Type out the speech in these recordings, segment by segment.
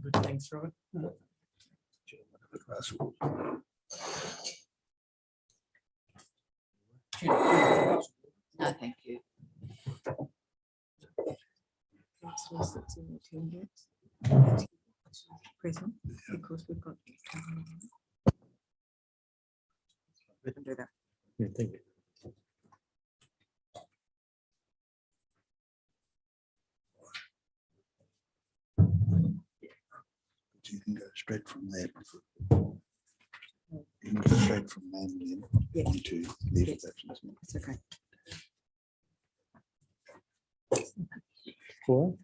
Good, thanks, Robert. No, thank you. Councillors that's in attendance present, because we've got. We can do that. Yeah, thank you. You can go straight from there. You can go straight from manually Yeah. onto leave of Yes. absence. It's okay. Four.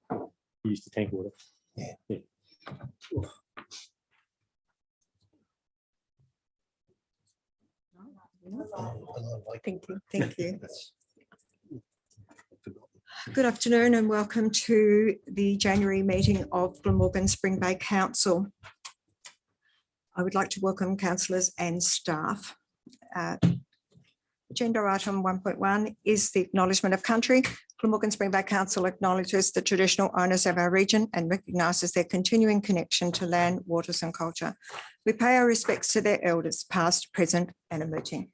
You used to tank water. Thank you. Thank you. Good afternoon and welcome to the January meeting of Glamorgan Spring Bay Council. I would like to welcome councillors and staff. Agenda item 1.1 is the acknowledgement of country. Glamorgan Spring Bay Council acknowledges the traditional owners of our region and recognises their continuing connection to land, waters and culture. We pay our respects to their elders, past, present and emerging.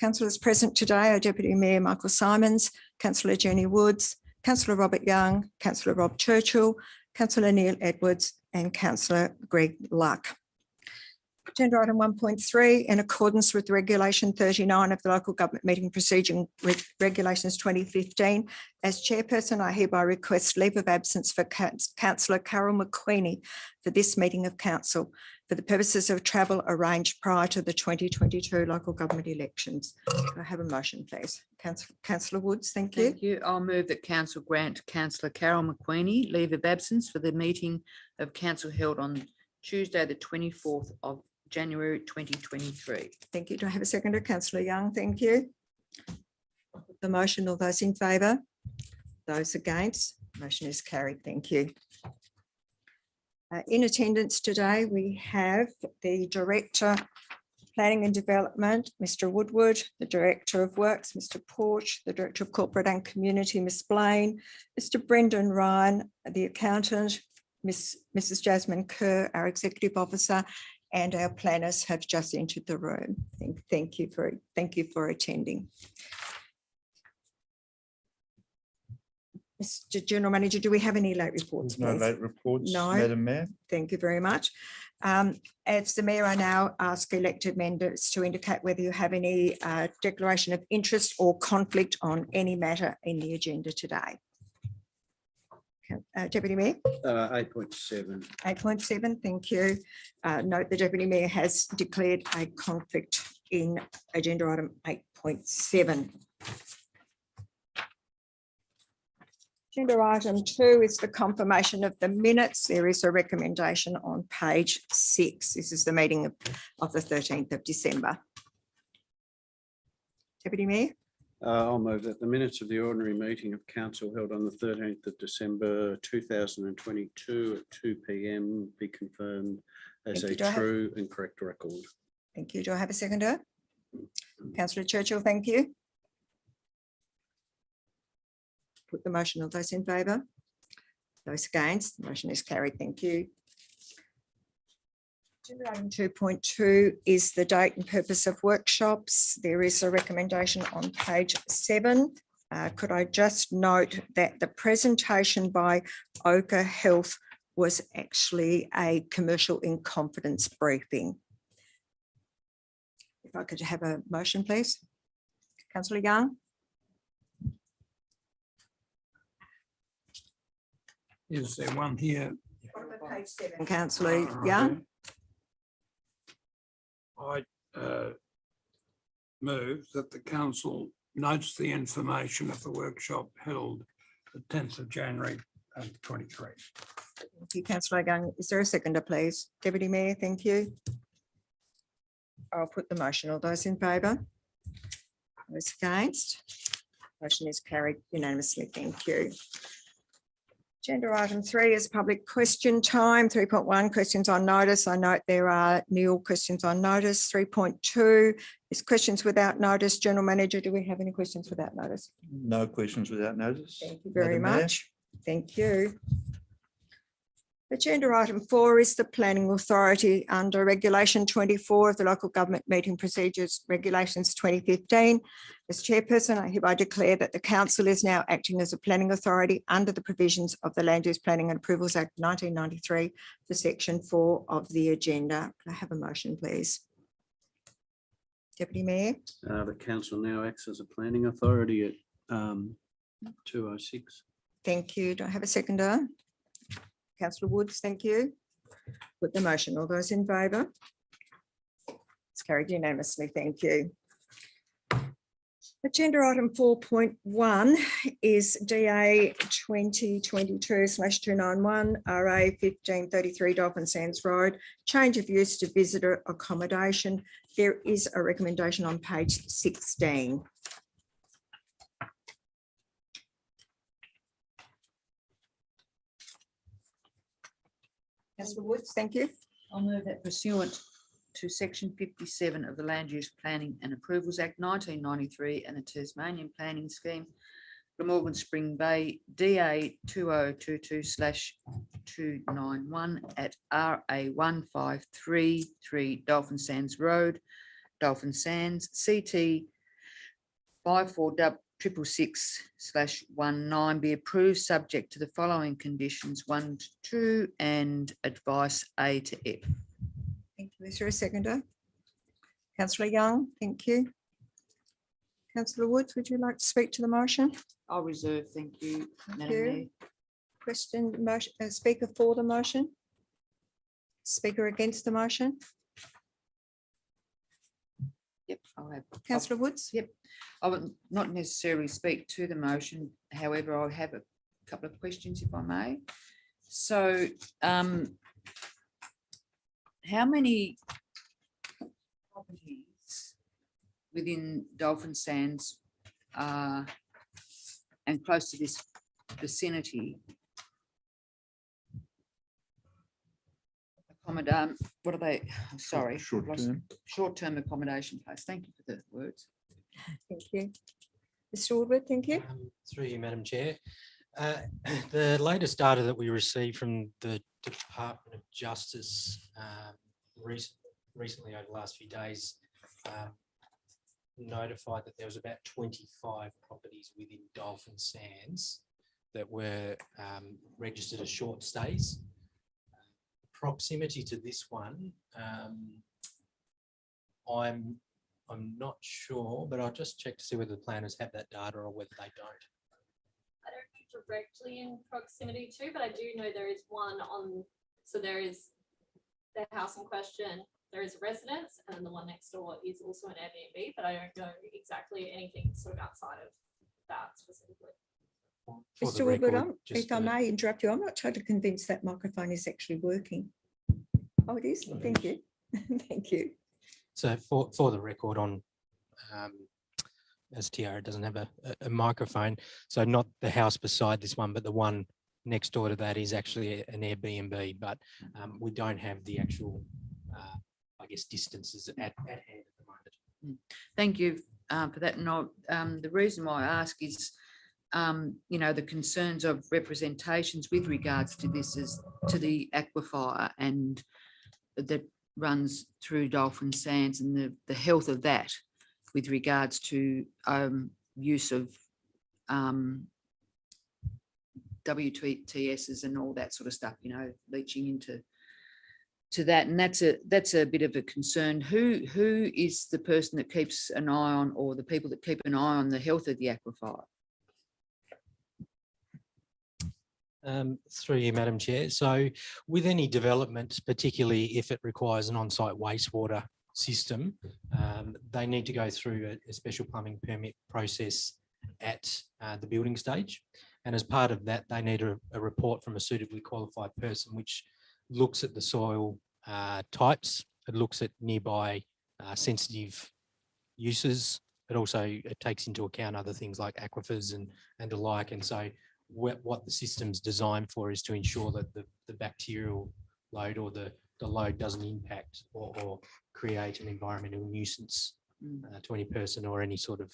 Councillors present today are Deputy Mayor Michael Simons, Councillor Jenny Woods, Councillor Robert Young, Councillor Rob Churchill, Councillor Neil Edwards and Councillor Greg Luck. Agenda item 1.3, in accordance with regulation 39 of the Local Government Meeting Procedure Regulations 2015, as chairperson, I hereby request leave of absence for Councillor Carol McQueenie for this meeting of council for the purposes of travel arranged prior to the 2022 local government elections. Can I have a motion, please? Councillor Woods, thank you. Thank you. I'll move that council grant Councillor Carol McQueenie leave of absence for the meeting of council held on Tuesday, the 24th of January 2023. Thank you. Do I have a seconder? Councillor Young, thank you. The motion, all those in favour? Those against? Motion is carried. Thank you. In attendance today, we have the Director, Planning and Development, Mr. Woodward, the Director of Works, Mr. Porch, the Director of Corporate and Community, Ms. Blaine, Mr. Brendan Ryan, the Accountant, Mrs. Jasmine Kerr, our Executive Officer, and our planners have just entered the room. Thank you for attending. Mr. General Manager, do we have any late reports? No Please? late reports, No. Madam Mayor. Thank you very much. As the Mayor, I now ask elected members to indicate whether you have any declaration of interest or conflict on any matter in the agenda today. Deputy Mayor? 8.7. 8.7, thank you. Note the Deputy Mayor has declared a conflict in agenda item 8.7. Agenda item 2 is the confirmation of the minutes. There is a recommendation on page 6. This is the meeting of the 13th of December. Deputy Mayor? I'll move that the minutes of the ordinary meeting of council held on the 13th of December 2022 at 2 p.m. be confirmed as Thank a you. Do I have- true and correct record. Thank you. Do I have a seconder? Councillor Churchill, thank you. Put the motion. Of those in favour? Those against? The motion is carried. Thank you. Agenda item 2.2 is the date and purpose of workshops. There is a recommendation on page 7. Could I just note that the presentation by Ochre Health was actually a commercial in confidence briefing. If I could have a motion, please. Councillor Young. Is there one here? Page 7, Councillor Young. I move that the council notes the information of the workshop held the 10th of January 23. Thank you, Councillor Young. Is there a seconder, please? Deputy Mayor, thank you. I'll put the motion. All those in favour? Those against? Motion is carried unanimously. Thank you. Agenda item 3 is public question time. 3.1 questions on notice. I note there are nil questions on notice. 3.2 is questions without notice. General Manager, do we have any questions without notice? No questions without notice. Thank you very Madam Mayor. much. Thank you. Agenda item 4 is the Planning Authority under Regulation 24 of the Local Government Meeting Procedures Regulations 2015. As chairperson, I hereby declare that the council is now acting as a planning authority under the provisions of the Land Use Planning and Approvals Act 1993 for section 4 of the agenda. Can I have a motion, please? Deputy Mayor. The council now acts as a planning authority at 206. Thank you. Do I have a seconder? Councillor Woods, thank you. Put the motion. All those in favour? It's carried unanimously. Thank you. Agenda item 4.1 is DA 2022/291 RA 1533 Dolphin Sands Road, change of use to visitor accommodation. There is a recommendation on page 16. Councillor Woods, thank you. I'll move that pursuant to section 57 of the Land Use Planning and Approvals Act 1993 and the Tasmanian Planning Scheme, Glamorgan Spring Bay, DA 2022/291 at RA 1533 Dolphin Sands Road, Dolphin Sands, CT 5466/19 be approved subject to the following conditions 1 to 2 and advice A to F. Thank you. Is there a seconder? Councillor Young, thank you. Councillor Woods, would you like to speak to the motion? I'll reserve, thank you, Thank Madam you. Mayor. Question, motion, speaker for the motion? Speaker against the motion? Yep, I'll have. Councillor Woods? Yep, I would not necessarily speak to the motion. However, I'll have a couple of questions if I may. So, how many properties within Dolphin Sands and close to this vicinity accommodate, what are they? Sorry. Short lost- term. Short-term accommodation place. Thank you for the words. Thank you. Mr. Woodward, thank you. Through you, Madam Chair. The latest data that we received from the Department of Justice recently over the last few days notified that there was about 25 properties within Dolphin Sands that were registered as short stays. Proximity to this one, I'm not sure, but I'll just check to see whether the planners have that data or whether they don't. I don't know directly in proximity to, but I do know there is one on, so there is the house in question, there is a residence, and then the one next door is also an Airbnb, but I don't know exactly anything sort of outside of that specifically. For the Mr. Woodward, record, just if I to- may interrupt you, I'm not totally convinced that microphone is actually working. Oh, it is. Thank you. Thank you. So for the record on as Tiara doesn't have a microphone, so not the house beside this one, but the one next door to that is actually an Airbnb, but we don't have the actual, I guess, distances at hand at the moment. Thank you for that. No, the reason why I ask is, you know, the concerns of representations with regards to this is to the aquifer and that runs through Dolphin Sands and the health of that with regards to use of WTSs and all that sort of stuff, you know, leaching into that. And that's a bit of a concern. Who is the person that keeps an eye on, or the people that keep an eye on the health of the aquifer? Through you, Madam Chair. So with any development, particularly if it requires an on-site wastewater system, they need to go through a special plumbing permit process at the building stage. And as part of that, they need a report from a suitably qualified person, which looks at the soil types. It looks at nearby sensitive uses. It takes into account other things like aquifers and the like. And so what the system's designed for is to ensure that the bacterial load or the load doesn't impact or create an environmental nuisance to any person or any sort of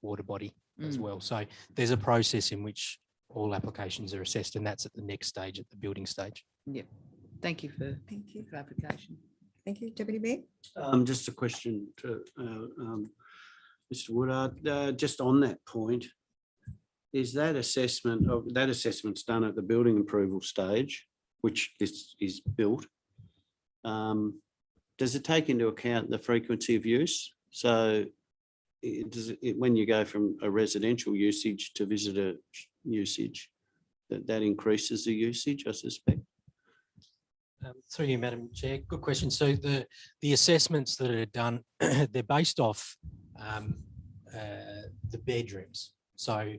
water body as well. So there's a process in which all applications are assessed, and that's at the next stage, at the building stage. Thank you for Thank you. clarification. Thank you, Deputy Mayor. Just a question to Mr. Woodard, just on that point. Is that assessment's done at the building approval stage, which this is built? Does it take into account the frequency of use? So when you go from a residential usage to visitor usage, that increases the usage, I suspect? Through you, Madam Chair, good question. So the assessments that are done, they're based off the bedrooms. So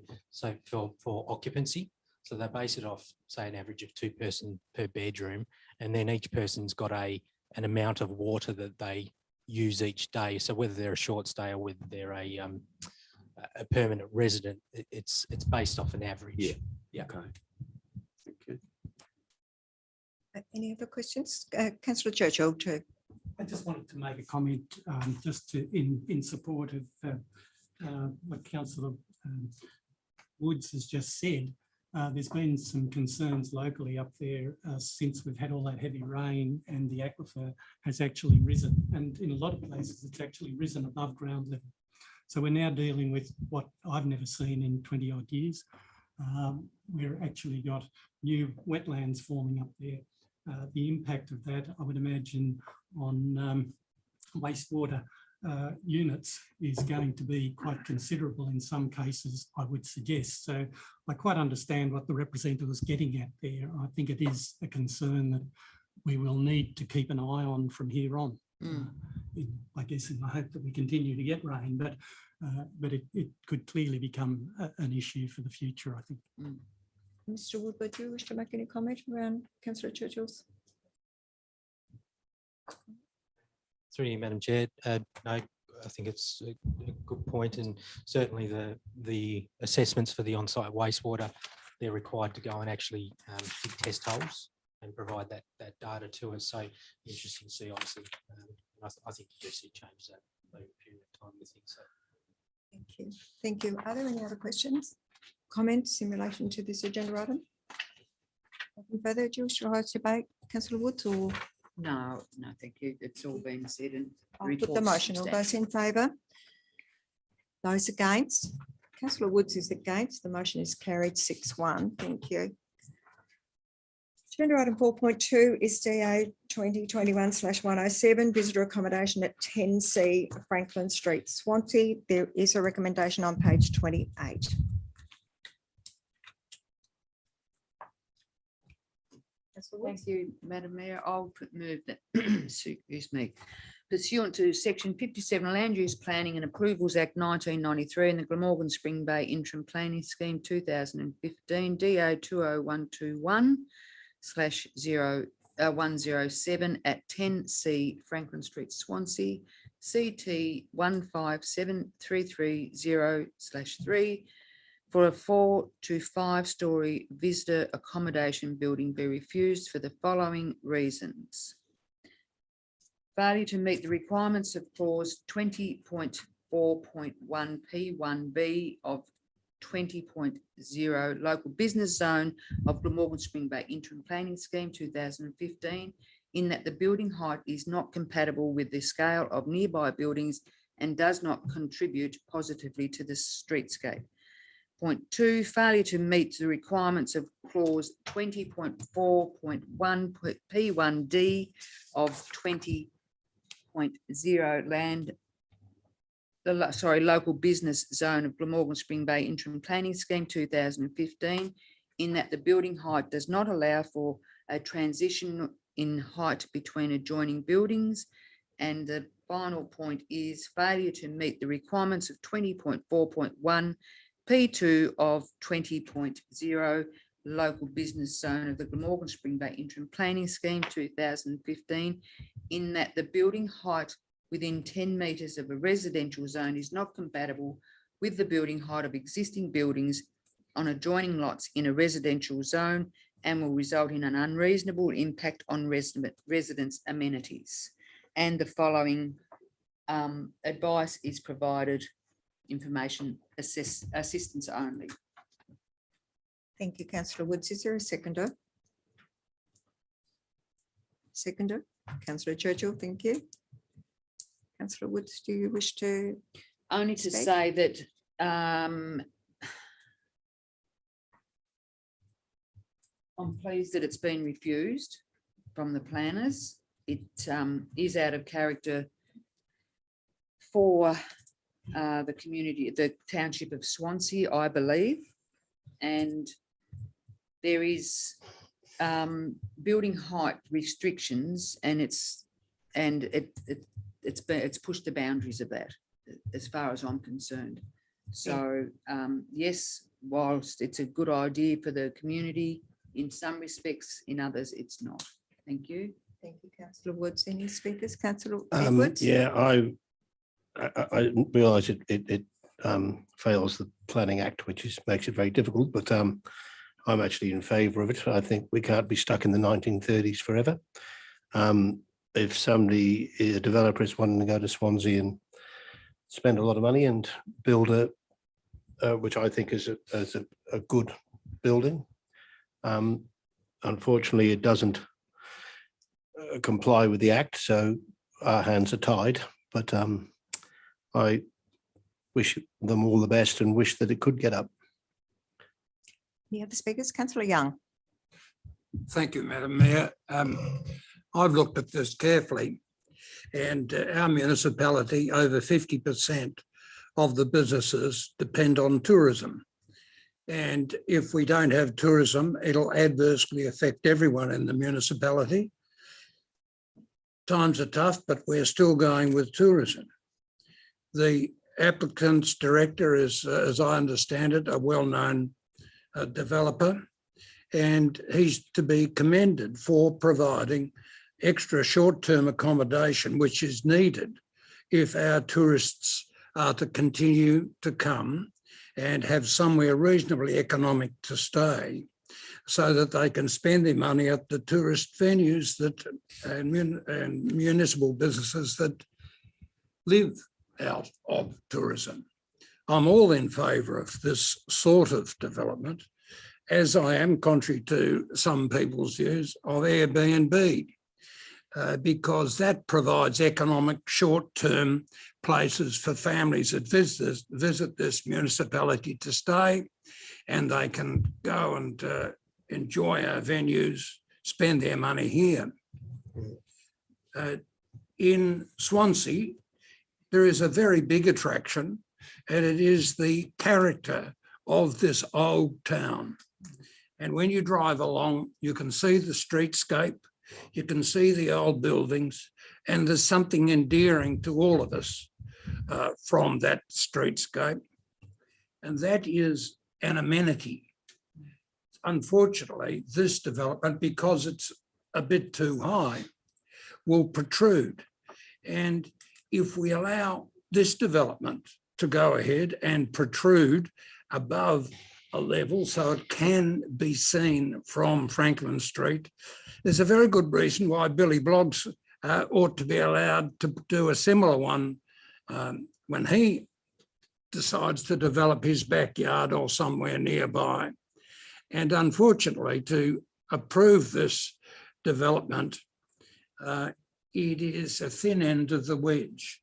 for occupancy, so they base it off, say, an average of 2 person per bedroom, and then each person's got an amount of water that they use each day. So whether they're a short stay or whether they're a permanent resident, it's based off an average. Yeah. Okay. Thank you. Any other questions? Councillor Churchill too. I just wanted to make a comment just in support of what Councillor Woods has just said. There's been some concerns locally up there since we've had all that heavy rain, and the aquifer has actually risen. And in a lot of places, it's actually risen above ground level. So we're now dealing with what I've never seen in 20 odd years. We're actually got new wetlands forming up there. The impact of that, I would imagine, on wastewater units is going to be quite considerable in some cases, I would suggest. So I quite understand what the representative was getting at there. I think it is a concern that we will need to keep an eye on from here on. I guess in the hope that we continue to get rain, but it could clearly become an issue for the future, I think. Mr. Woodward, do you wish to make any comment around Councillor Churchill's? Through you, Madam Chair. No, I think it's a good point, and certainly the assessments for the on-site wastewater, they're required to go and actually dig test holes and provide that data to us. So interesting to see, obviously. I think you do see changes over a period of time. I think so. Thank you. Thank you. Are there any other questions, comments in relation to this agenda item? Nothing further. Do you wish to rise debate, Councillor Woods, or? No, thank you. It's all been said and. I'll put the report's motion. All those in favour? Those against? Councillor Woods is against. The motion is carried 6-1. Thank you. Agenda item 4.2 is DA 2021/107, visitor accommodation at 10C Franklin Street, Swansea. There is a recommendation on page 28. Thank you, Madam Mayor. I'll move that, excuse me, pursuant to section 57 Land Use Planning and Approvals Act 1993 and the Glamorgan Spring Bay Interim Planning Scheme 2015 DA 20121/107 at 10C Franklin Street, Swansea, CT 157330/3 for a 4 to 5 story visitor accommodation building be refused for the following reasons. Failure to meet the requirements of clause 20.4.1 P1B of 20.0 local business zone of Glamorgan Spring Bay Interim Planning Scheme 2015, in that the building height is not compatible with the scale of nearby buildings and does not contribute positively to the streetscape. Point 2, failure to meet the requirements of clause 20.4.1 P1D of 20.0 local business zone of Glamorgan Spring Bay Interim Planning Scheme 2015, in that the building height does not allow for a transition in height between adjoining buildings. And the final point is failure to meet the requirements of 20.4.1 P2 of 20.0 local business zone of the Glamorgan Spring Bay Interim Planning Scheme 2015, in that the building height within 10 metres of a residential zone is not compatible with the building height of existing buildings on adjoining lots in a residential zone and will result in an unreasonable impact on residents' amenities. And the following advice is provided, information assistance only. Thank you, councillor Woods. Is there a seconder? Seconder, councillor Churchill, thank you. Councillor Woods, do you wish to? Only to Speak. say that I'm pleased that it's been refused from the planners. It is out of character for the community, the township of Swansea, I believe. And there is building height restrictions, and it's pushed the boundaries of that, as far as I'm concerned. So yes, whilst it's a good idea for the community, in some respects, in others, it's not. Thank you. Thank you, councillor Woods. Any speakers? Councillor Um, Edwards? yeah, I didn't realise it fails the Planning Act, which makes it very difficult, but I'm actually in favour of it. I think we can't be stuck in the 1930s forever. If somebody, a developer, is wanting to go to Swansea and spend a lot of money and build which I think is a good building, unfortunately, it doesn't comply with the Act, so our hands are tied. But I wish them all the best and wish that it could get up. Any other speakers? Councillor Young. Thank you, Madam Mayor. I've looked at this carefully, and our municipality, over 50% of the businesses depend on tourism. And if we don't have tourism, it'll adversely affect everyone in the municipality. Times are tough, but we're still going with tourism. The applicant's director is, as I understand it, a well-known developer, and he's to be commended for providing extra short-term accommodation, which is needed if our tourists are to continue to come and have somewhere reasonably economic to stay, so that they can spend their money at the tourist venues that and municipal businesses that live out of tourism. I'm all in favour of this sort of development, as I am, contrary to some people's views, of Airbnb, because that provides economic short-term places for families that visit this municipality to stay, and they can go and enjoy our venues, spend their money here. In Swansea, there is a very big attraction, and it is the character of this old town. And when you drive along, you can see the streetscape, you can see the old buildings, and there's something endearing to all of us from that streetscape. And that is an amenity. Unfortunately, this development, because it's a bit too high, will protrude. And if we allow this development to go ahead and protrude above a level so it can be seen from Franklin Street, there's a very good reason why Billy Bloggs ought to be allowed to do a similar one when he decides to develop his backyard or somewhere nearby. And unfortunately, to approve this development, it is a thin end of the wedge.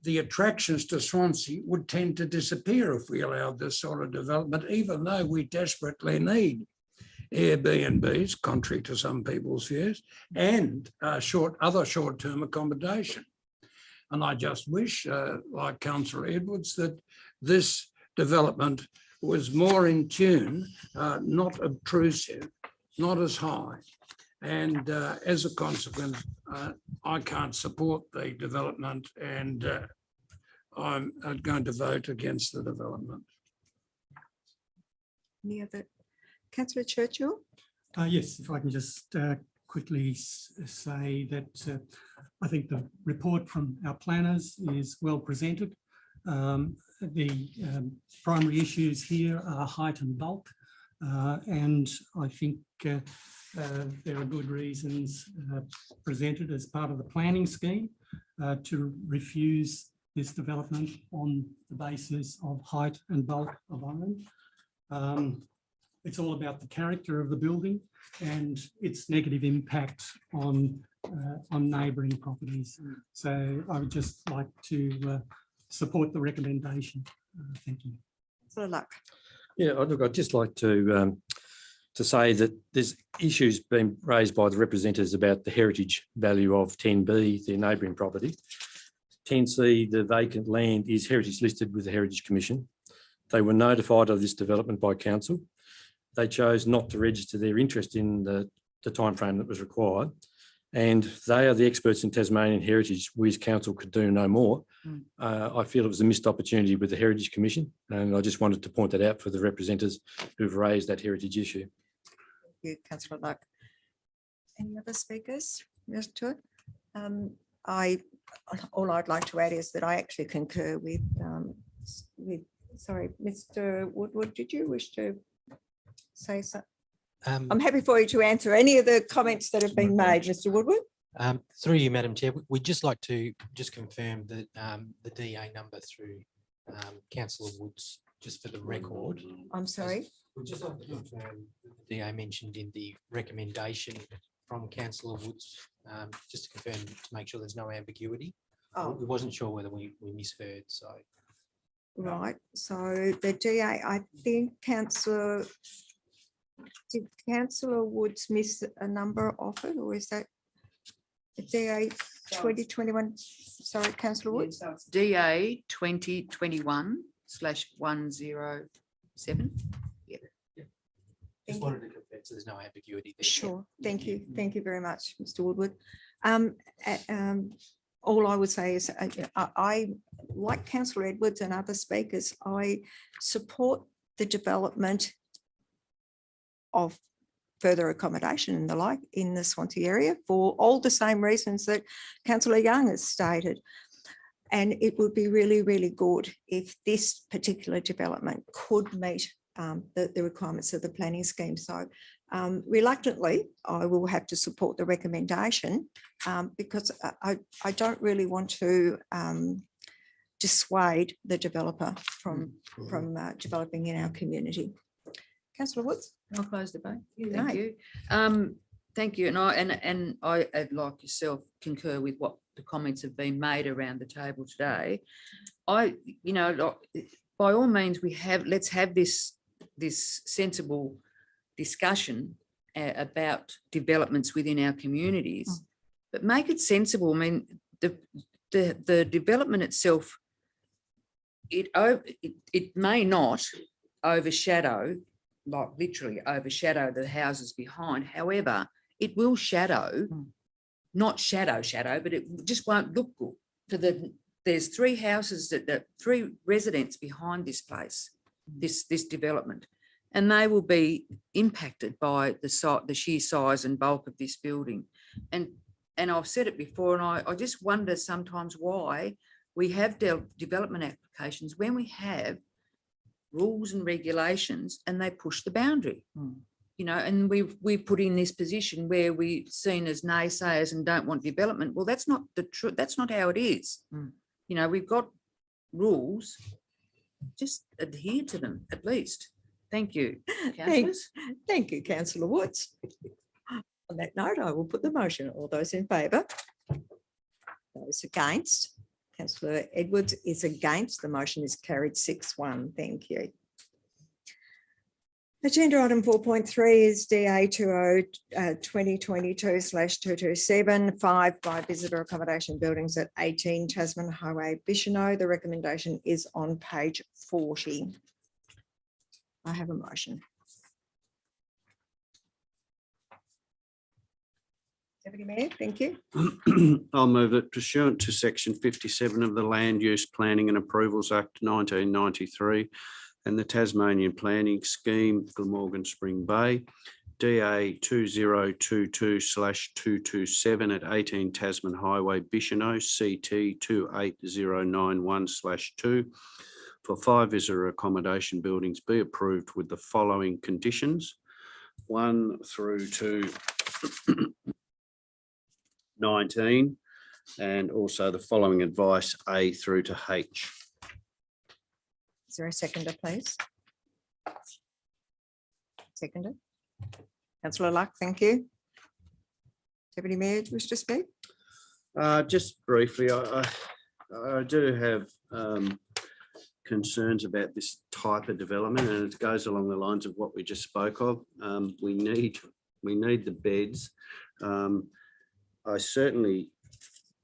The attractions to Swansea would tend to disappear if we allowed this sort of development, even though we desperately need Airbnbs, contrary to some people's views, and other short-term accommodation. And I just wish, like Councillor Edwards, that this development was more in tune, not obtrusive, not as high. And as a consequence, I can't support the development, and I'm going to vote against the development. Any other? Councillor Churchill? Yes, if I can just quickly say that I think the report from our planners is well presented. The primary issues here are height and bulk, and I think there are good reasons presented as part of the planning scheme to refuse this development on the basis of height and bulk alone. it's all about the character of the building and its negative impact on neighbouring properties. So I would just like to support the recommendation. Thank you. Councillor Luck. Yeah, look, I'd just like to say that there's issues being raised by the representatives about the heritage value of 10B, the neighbouring property. 10C, the vacant land is heritage listed with the Heritage Commission. They were notified of this development by council. They chose not to register their interest in the timeframe that was required. And they are the experts in Tasmanian heritage. We as council could do no more. I feel it was a missed opportunity with the Heritage Commission, and I just wanted to point that out for the representatives who've raised that heritage issue. Thank you, Councillor Luck. Any other speakers? Yes, to it. All I'd like to add is that I actually concur with, sorry, Mr. Woodward, did you wish to say something? I'm happy for you to answer any of the comments that have been made, Mr. Woodward. Through you, Madam Chair, we'd just like to just confirm that the DA number through Councillor Woods, just for the record. I'm sorry. We'd just like to confirm the DA mentioned in the recommendation from Councillor Woods, just to confirm, to make sure there's no ambiguity. Oh, We wasn't sure whether we misheard, so. right. So the DA, I think did Councillor Woods miss a number off it, or is that the DA 2021? Sorry, Councillor Woods. So it's DA 2021/107. Just wanted to confirm so there's no ambiguity there. Sure. Thank you. Thank you very much, Mr. Woodward. All I would say is I like Councillor Edwards and other speakers. I support the development of further accommodation and the like in the Swansea area for all the same reasons that Councillor Young has stated. And it would be really, really good if this particular development could meet the requirements of the planning scheme. So reluctantly, I will have to support the recommendation because I don't really want to dissuade the developer from developing in our community. Councillor Woods. I'll close the debate. You Thank may. you. Thank you. And I, like yourself, concur with what the comments have been made around the table today. By all means, let's have this sensible discussion about developments within our communities, but make it sensible. I mean, the development itself, it may not overshadow, like literally overshadow the houses behind. However, it will shadow, not shadow, but it just won't look good. There's three houses three residents behind this place, this development, and they will be impacted by the sheer size and bulk of this building. And I've said it before, and I just wonder sometimes why we have development applications when we have rules and regulations and they push the boundary, and we put in this position where we're seen as naysayers and don't want development. Well, that's not the truth. That's not how it is. We've got rules, just adhere to them at least. Thank you, councillors. Thank you, Councillor Woods. On that note, I will put the motion. All those in favour? Those against? Councillor Edwards is against. The motion is carried 6-1. Thank you. Agenda item 4.3 is DA 2022/227 5 by visitor accommodation buildings at 18 Tasman Highway, Bicheno. The recommendation is on page 40. I have a motion. Deputy Mayor, thank you. I'll move that pursuant to section 57 of the Land Use Planning and Approvals Act 1993 and the Tasmanian Planning Scheme, Glamorgan Spring Bay, DA 2022/227 at 18 Tasman Highway, Bicheno, CT 28091/2 for 5 visitor accommodation buildings be approved with the following conditions, 1 through to 19, and also the following advice A through to H. Is there a seconder, please? Seconded. Councillor Luck, thank you. Deputy Mayor, do you wish to speak? Just briefly, I do have concerns about this type of development, and it goes along the lines of what we just spoke of. We need the beds. I certainly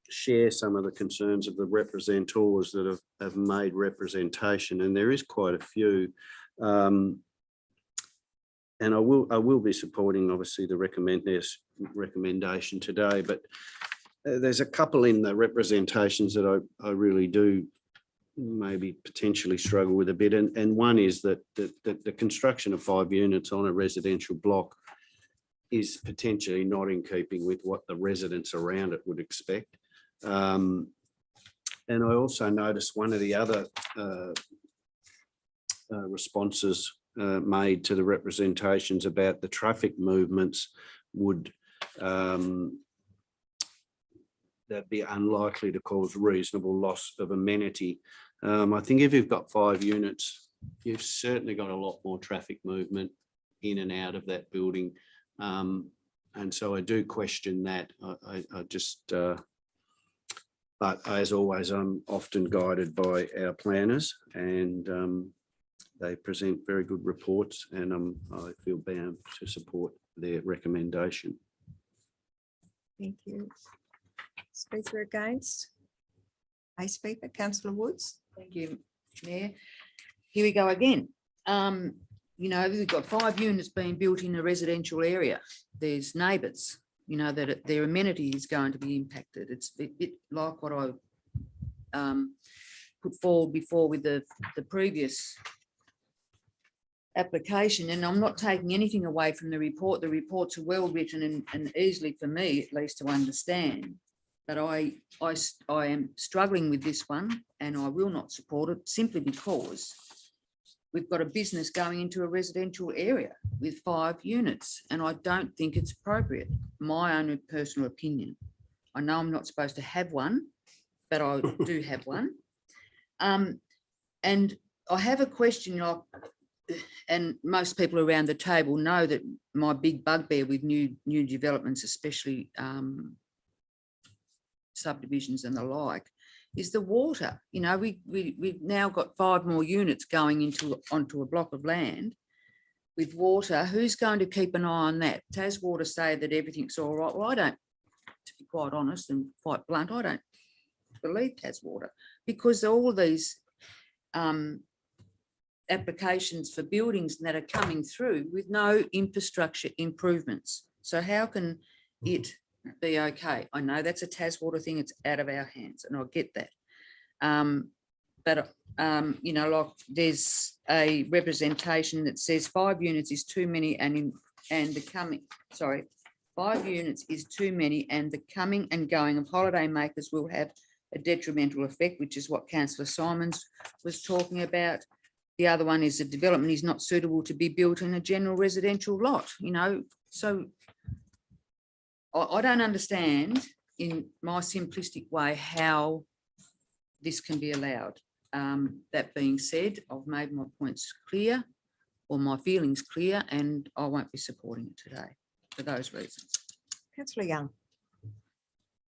share some of the concerns of the representors that have made representation, and there is quite a few. And I will be supporting, obviously, the recommendation today, but there's a couple in the representations that I really do maybe potentially struggle with a bit. And one is that the construction of 5 units on a residential block is potentially not in keeping with what the residents around it would expect. And I also noticed one of the other responses made to the representations about the traffic movements would that'd be unlikely to cause reasonable loss of amenity. I think if you've got 5 units, you've certainly got a lot more traffic movement in and out of that building. And so I do question that. I just, but as always, I'm often guided by our planners, and they present very good reports, and I feel bound to support their recommendation. Thank you. Speaker against? A speaker, Councillor Woods. Thank you, Mayor. Here we go again. You know, we've got 5 units being built in a residential area. There's neighbours, you know, that their amenity is going to be impacted. It's a bit like what I put forward before with the previous application, and I'm not taking anything away from the report. The reports are well written and easily, for me at least, to understand. But I am struggling with this one, and I will not support it simply because we've got a business going into a residential area with 5 units, and I don't think it's appropriate. My own personal opinion. I know I'm not supposed to have one, but I do have one. And I have a question, like, and most people around the table know that my big bugbear with new developments, especially subdivisions and the like, is the water. You know, we've now got 5 more units going onto a block of land with water. Who's going to keep an eye on that? Taswater say that everything's all right. Well, I don't, to be quite honest and quite blunt, I don't believe Taswater, because all these applications for buildings that are coming through with no infrastructure improvements. So how can it be okay? I know that's a Taswater thing, it's out of our hands, and I get that. But you know, like, there's a representation that says 5 units is too many, and the coming, sorry, 5 units is too many, and the coming and going of holiday makers will have a detrimental effect, which is what Councillor Simons was talking about. The other one is the development is not suitable to be built in a general residential lot, you know. So I don't understand, in my simplistic way, how this can be allowed. That being said, I've made my points clear, or my feelings clear, and I won't be supporting it today for those reasons. Councillor Young.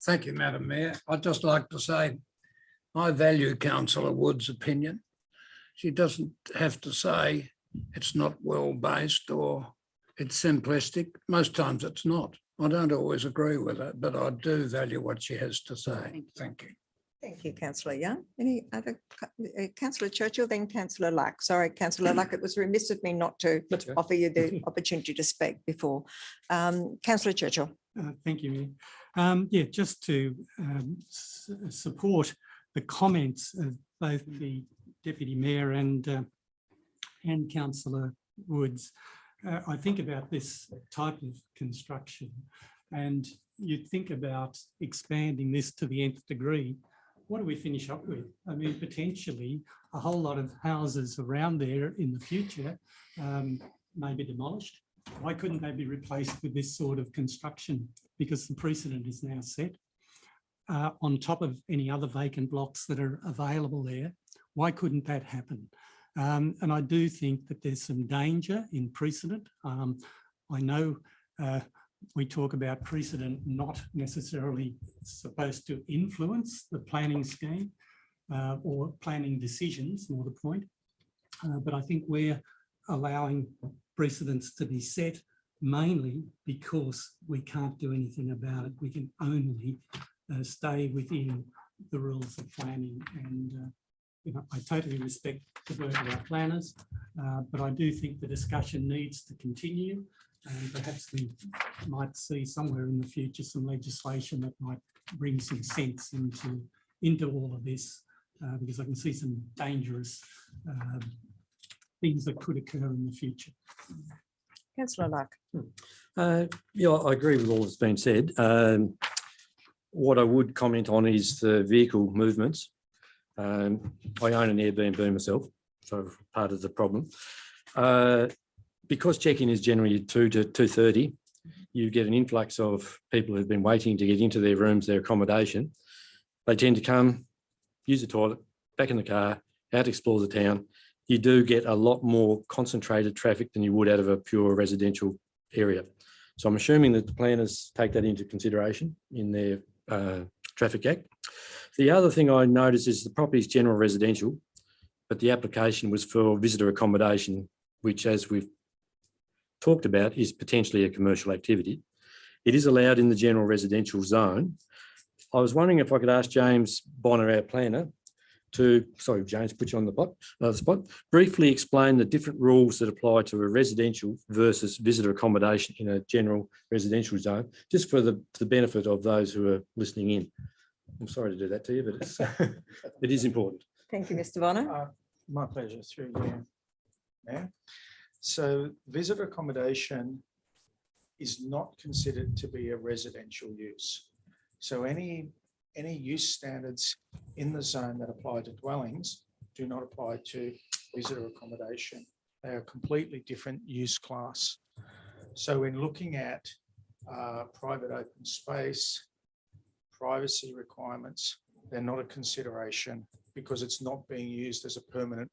Thank you, Madam Mayor. I'd just like to say I value Councillor Wood's opinion. She doesn't have to say it's not well-based or it's simplistic. Most times it's not. I don't always agree with it, but I do value what she has to say. Thank you. Thank you, Councillor Young. Any other? Councillor Churchill, then Councillor Luck. Sorry, Councillor Luck, it was remiss of me not to offer you the opportunity to speak before. Councillor Churchill. Thank you, Mayor. Yeah, just to support the comments of both the Deputy Mayor and Councillor Woods. I think about this type of construction, and you think about expanding this to the nth degree. What do we finish up with? I mean, potentially a whole lot of houses around there in the future may be demolished. Why couldn't they be replaced with this sort of construction? Because the precedent is now set on top of any other vacant blocks that are available there. Why couldn't that happen? And I do think that there's some danger in precedent. I know we talk about precedent not necessarily supposed to influence the planning scheme or planning decisions, more the point. But I think we're allowing precedents to be set mainly because we can't do anything about it. We can only stay within the rules of planning. And I totally respect the work of our planners, but I do think the discussion needs to continue. And perhaps we might see somewhere in the future some legislation that might bring some sense into all of this, because I can see some dangerous things that could occur in the future. Councillor Luck. Yeah, I agree with all that's been said. What I would comment on is the vehicle movements. I own an Airbnb myself, so part of the problem. Because check-in is generally 2 to 2:30, you get an influx of people who've been waiting to get into their rooms, their accommodation. They tend to come, use the toilet, back in the car, out to explore the town. You do get a lot more concentrated traffic than you would out of a pure residential area. So I'm assuming that the planners take that into consideration in their Traffic Act. The other thing I noticed is the property is general residential, but the application was for visitor accommodation, which, as we've talked about, is potentially a commercial activity. It is allowed in the general residential zone. I was wondering if I could ask James Bonner, our planner, to, sorry, James, put you on the spot, briefly explain the different rules that apply to a residential versus visitor accommodation in a general residential zone, just for the benefit of those who are listening in. I'm sorry to do that to you, but it's, it is important. Thank you, Mr. Bonner. My pleasure, through you, Mayor. So visitor accommodation is not considered to be a residential use. So any use standards in the zone that apply to dwellings do not apply to visitor accommodation. They are a completely different use class. So in looking at private open space, privacy requirements, they're not a consideration because it's not being used as a permanent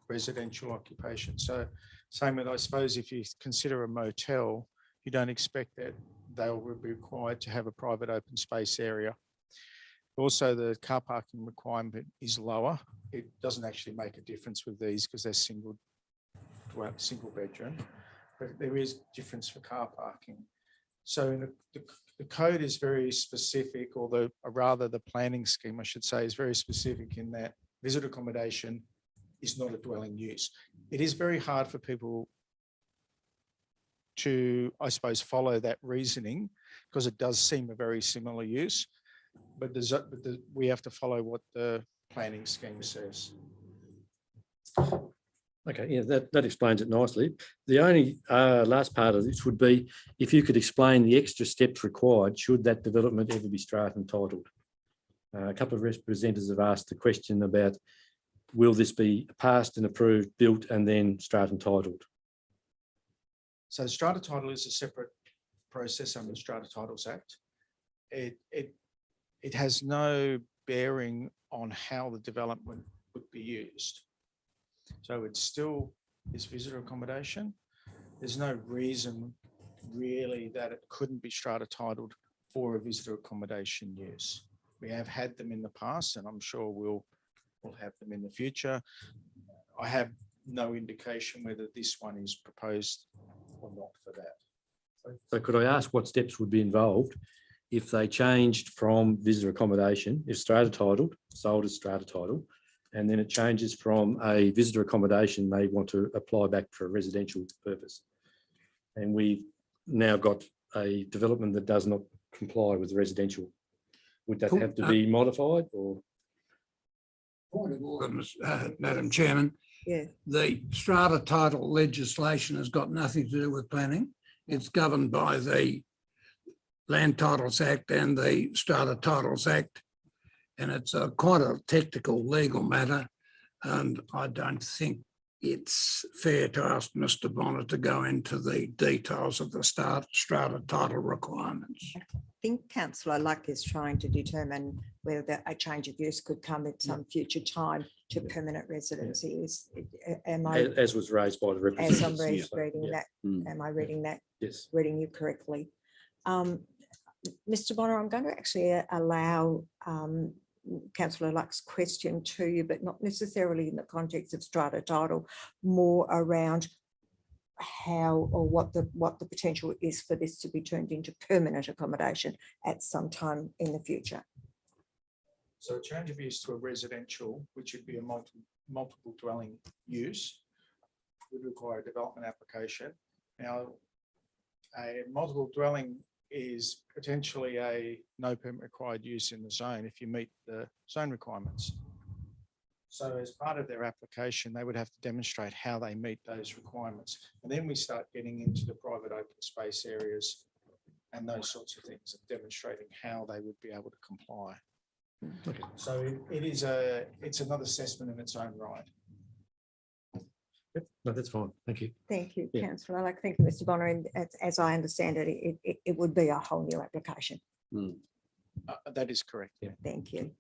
residential occupation. So same with, I suppose, if you consider a motel, you don't expect that they'll be required to have a private open space area. Also, the car parking requirement is lower. It doesn't actually make a difference with these because they're single bedroom, but there is difference for car parking. So the code is very specific, or rather the planning scheme, I should say, is very specific in that visitor accommodation is not a dwelling use. It is very hard for people to, I suppose, follow that reasoning because it does seem a very similar use, but we have to follow what the planning scheme says. Okay, yeah, that explains it nicely. The only last part of this would be if you could explain the extra steps required should that development ever be strata entitled. A couple of representatives have asked the question about will this be passed and approved, built and then strata entitled? So strata title is a separate process under the Strata Titles Act. It has no bearing on how the development would be used. So it still is visitor accommodation. There's no reason really that it couldn't be strata titled for a visitor accommodation use. We have had them in the past and I'm sure we'll have them in the future. I have no indication whether this one is proposed or not for that. So could I ask what steps would be involved if they changed from visitor accommodation, if strata titled, sold as strata title, and then it changes from a visitor accommodation, they want to apply back for a residential purpose. And we've now got a development that does not comply with residential. Would that have to be modified or? Point of order, Madam Chairman. Yeah. The strata title legislation has got nothing to do with planning. It's governed by the Land Titles Act and the Strata Titles Act. And it's quite a technical legal matter. And I don't think it's fair to ask Mr. Bonner to go into the details of the strata title requirements. I think councillor Luck is trying to determine whether a change of use could come at some future time to permanent residency. Am I, As was raised by the as I'm representatives. reading Yeah. that, am I reading that, Yes. reading you correctly? Mr. Bonner, I'm going to actually allow councillor Luck's question to you, but not necessarily in the context of strata title, more around how or what the potential is for this to be turned into permanent accommodation at some time in the future. So a change of use to a residential, which would be a multiple dwelling use, would require a development application. Now, a multiple dwelling is potentially a no permit required use in the zone if you meet the zone requirements. So as part of their application, they would have to demonstrate how they meet those requirements. And then we start getting into the private open space areas and those sorts of things, of demonstrating how they would be able to comply. So it's another assessment in its own right. No, that's fine. Thank you. Thank you, Yeah. councillor Luck. Thank you, Mr. Bonner. And as I understand it, it would be a whole new application. That is correct. Yeah. Thank you.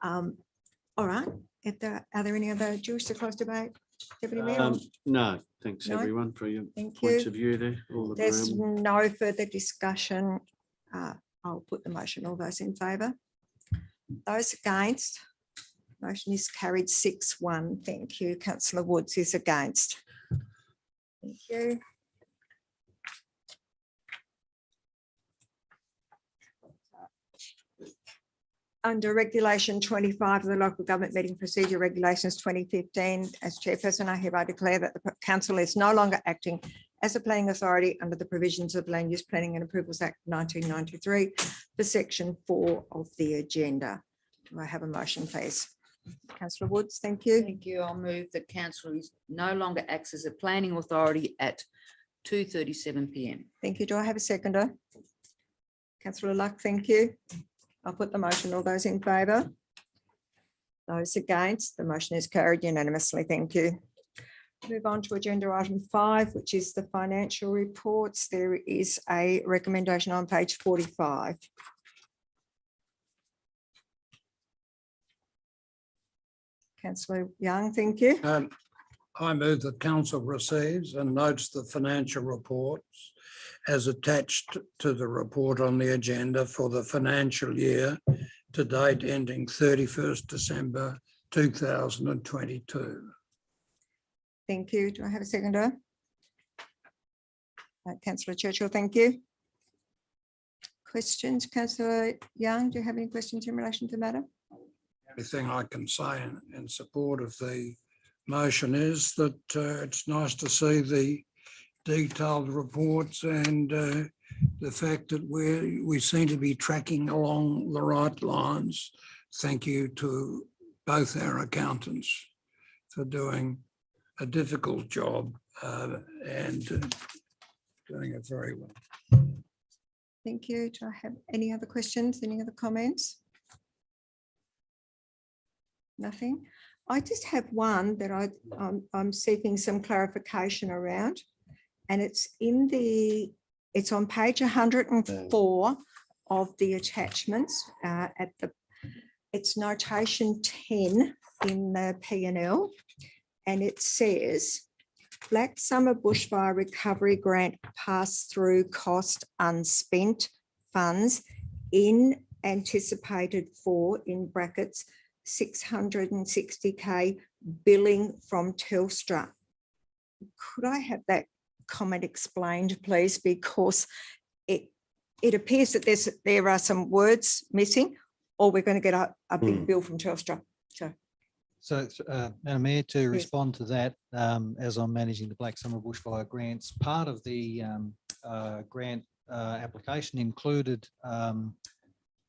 All right. Are there any other Jewish to close debate? Deputy Mayor? No, thanks No? everyone for your Thank points you. of view there. All the There's ground. no further discussion. I'll put the motion. All those in favour? Those against? Motion is carried 6-1. Thank you. Councillor Woods is against. Thank you. Under Regulation 25 of the Local Government Meeting Procedure Regulations 2015, as chairperson, I hereby declare that the council is no longer acting as a planning authority under the provisions of Land Use Planning and Approvals Act 1993 for section 4 of the agenda. Do I have a motion, please? Councillor Woods, thank you. Thank you. I'll move that council is no longer acts as a planning authority at 2:37 PM. Thank you. Do I have a seconder? Councillor Luck, thank you. I'll put the motion. All those in favour? Those against? The motion is carried unanimously. Thank you. Move on to agenda item 5, which is the financial reports. There is a recommendation on page 45. Councillor Young, thank you. I move that council receives and notes the financial reports as attached to the report on the agenda for the financial year to date ending 31st December 2022. Thank you. Do I have a seconder? Councillor Churchill, thank you. Questions? Councillor Young, do you have any questions in relation to the matter? The only thing I can say in support of the motion is that it's nice to see the detailed reports and the fact that we seem to be tracking along the right lines. Thank you to both our accountants for doing a difficult job and doing it very well. Thank you. Do I have any other questions? Any other comments? Nothing. I just have one that I'm seeking some clarification around, and it's on page 104 of the attachments it's notation 10 in the P&L, and it says Black Summer Bushfire Recovery Grant pass-through cost unspent funds in anticipated for, in brackets, 660K billing from Telstra. Could I have that comment explained, please? Because it appears that there are some words missing, or we're going to get a big bill from Telstra. So, Madam Mayor, to respond to that, as I'm managing the Black Summer Bushfire grants, part of the grant application included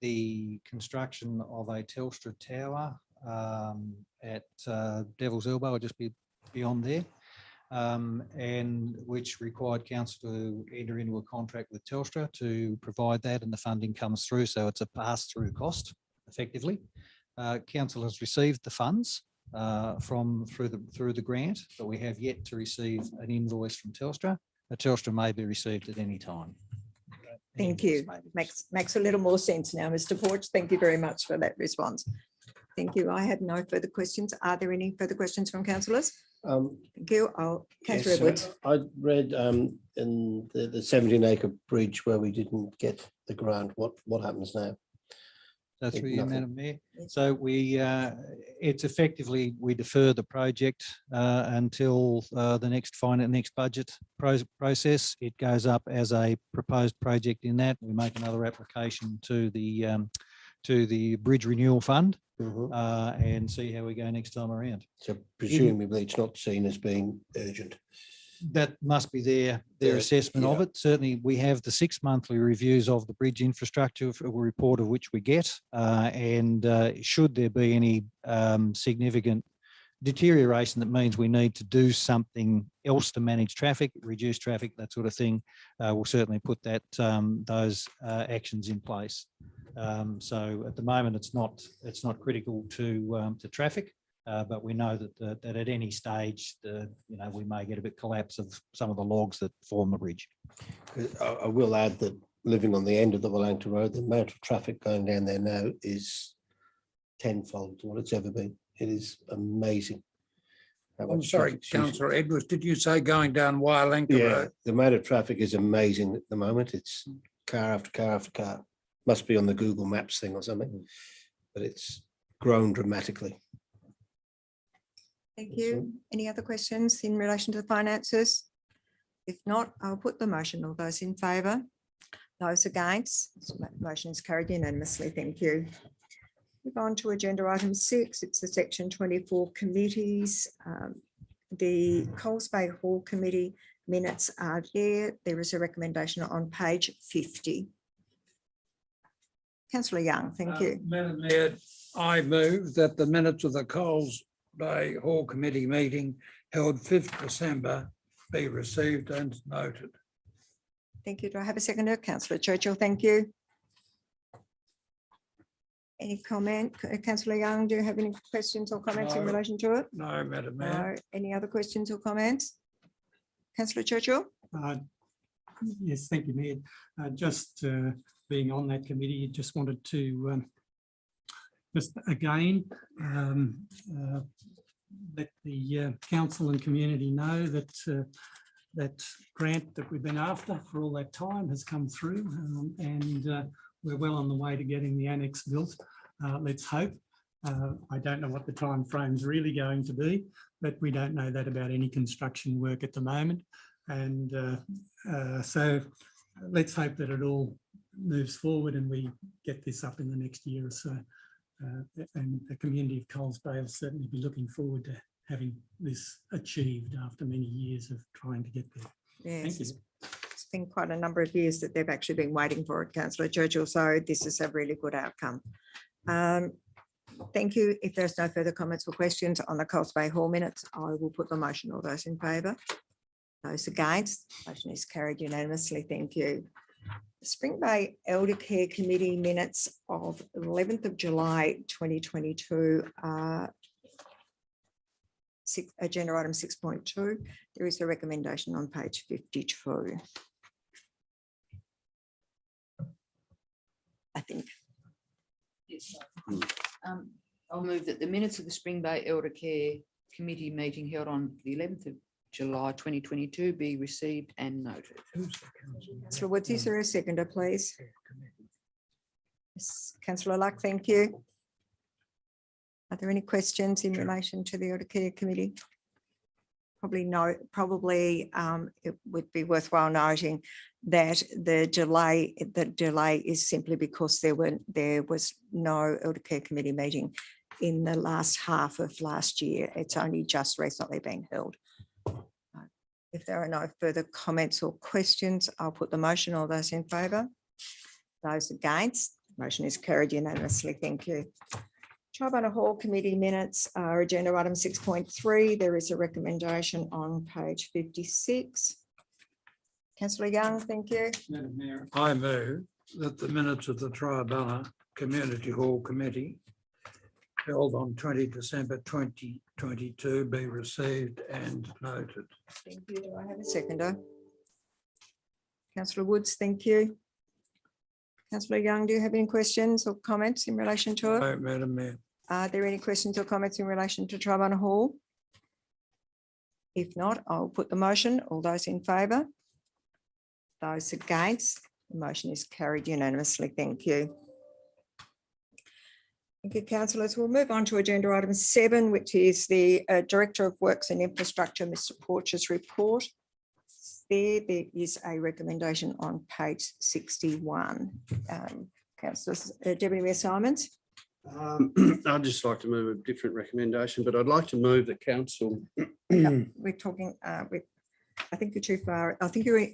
the construction of a Telstra tower at Devil's Elbow, or just beyond there, and which required council to enter into a contract with Telstra to provide that, and the funding comes through. So it's a pass-through cost, effectively. Council has received the funds through the grant, but we have yet to receive an invoice from Telstra. Telstra may be received at any time. An Thank invoice you. may be Makes a little more sense now, Mr. Porch. Thank you very much for that response. Thank you. I have no further questions. Are there any further questions from councillors? Thank you. Councillor Yes, Edwards. I read in the 17-acre bridge where we didn't get the grant. What happens now? So through you, Nothing. Madam Mayor. So it's effectively, we defer the project until the next budget process. It goes up as a proposed project in that. We make another application to the Bridge Renewal Fund and see how we go next time around. So presumably it's not seen as being urgent. That must be their assessment of it. Certainly, we have the 6 monthly reviews of the bridge infrastructure report of which we get. And should there be any significant deterioration that means we need to do something else to manage traffic, reduce traffic, that sort of thing, we'll certainly put those actions in place. So at the moment, it's not critical to traffic. But we know that at any stage, we may get a bit collapse of some of the logs that form the bridge. I will add that living on the end of the Wellington Road, the amount of traffic going down there now is tenfold to what it's ever been. It is amazing. how I'm much sorry, traffic's usually- councillor Edwards, did you say going down Wailanka Yeah, Road? the amount of traffic is amazing at the moment. It's car after car after car. Must be on the Google Maps thing or something, but it's grown dramatically. Thank you. Any other questions in relation to the finances? If not, I'll put the motion. All those in favour? Those against? Motion is carried unanimously. Thank you. Move on to agenda item 6. It's the section 24 committees. The Coles Bay Hall Committee minutes are there. There is a recommendation on page 50. Councillor Young, thank you. Madam Mayor, I move that the minutes of the Coles Bay Hall Committee meeting held 5th December be received and noted. Thank you. Do I have a seconder? Councillor Churchill, thank you. Any comment? Councillor Young, do you have any questions or comments in No. relation to it? No, Madam Mayor. No. Any other questions or comments? Councillor Churchill? Yes, thank you, Mayor. Just being on that committee, just wanted to just again let the council and community know that that grant that we've been after for all that time has come through, and we're well on the way to getting the annex built. Let's hope. I don't know what the time frame's really going to be, but we don't know that about any construction work at the moment. And so let's hope that it all moves forward and we get this up in the next year or so. And the community of Coles Bay will certainly be looking forward to having this achieved after many years of trying to get there. Yes, Thank you. it's been quite a number of years that they've actually been waiting for it, Councillor Churchill, so this is a really good outcome. Thank you. If there's no further comments or questions on the Coles Bay Hall minutes, I will put the motion. All those in favour? Those against? Motion is carried unanimously. Thank you. Spring Bay Elder Care Committee minutes of 11th of July 2022. Agenda item 6.2. There is a recommendation on page 52. I think. I'll move that the minutes of the Spring Bay Elder Care Committee meeting held on the 11th of July 2022 be received and noted. Councillor Woods, is there a seconder, please? Yes, Councillor Luck, thank you. Are there any questions in relation to the Elder Care Committee? Probably no, it would be worthwhile noting that the delay is simply because there was no Elder Care Committee meeting in the last half of last year. It's only just recently been held. If there are no further comments or questions, I'll put the motion. All those in favour? Those against? Motion is carried unanimously. Thank you. Chibunna Hall Committee minutes are agenda item 6.3. There is a recommendation on page 56. Councillor Young, thank you. Madam Mayor, I move that the minutes of the Tribunna Community Hall Committee held on 20 December 2022 be received and noted. Thank you. Do I have a seconder? Councillor Woods, thank you. Councillor Young, do you have any questions or comments in relation to it? No, Madam Mayor. Are there any questions or comments in relation to Tribunal Hall? If not, I'll put the motion. All those in favour? Those against? The motion is carried unanimously. Thank you. Thank you, councillors. We'll move on to agenda item 7, which is the Director of Works and Infrastructure, Mr. Porch's report. There is a recommendation on page 61. Councillors, Deputy Mayor Simons. I'd just like to move a different recommendation, but I'd like to move the council. We're talking, I think you're too far. I think you're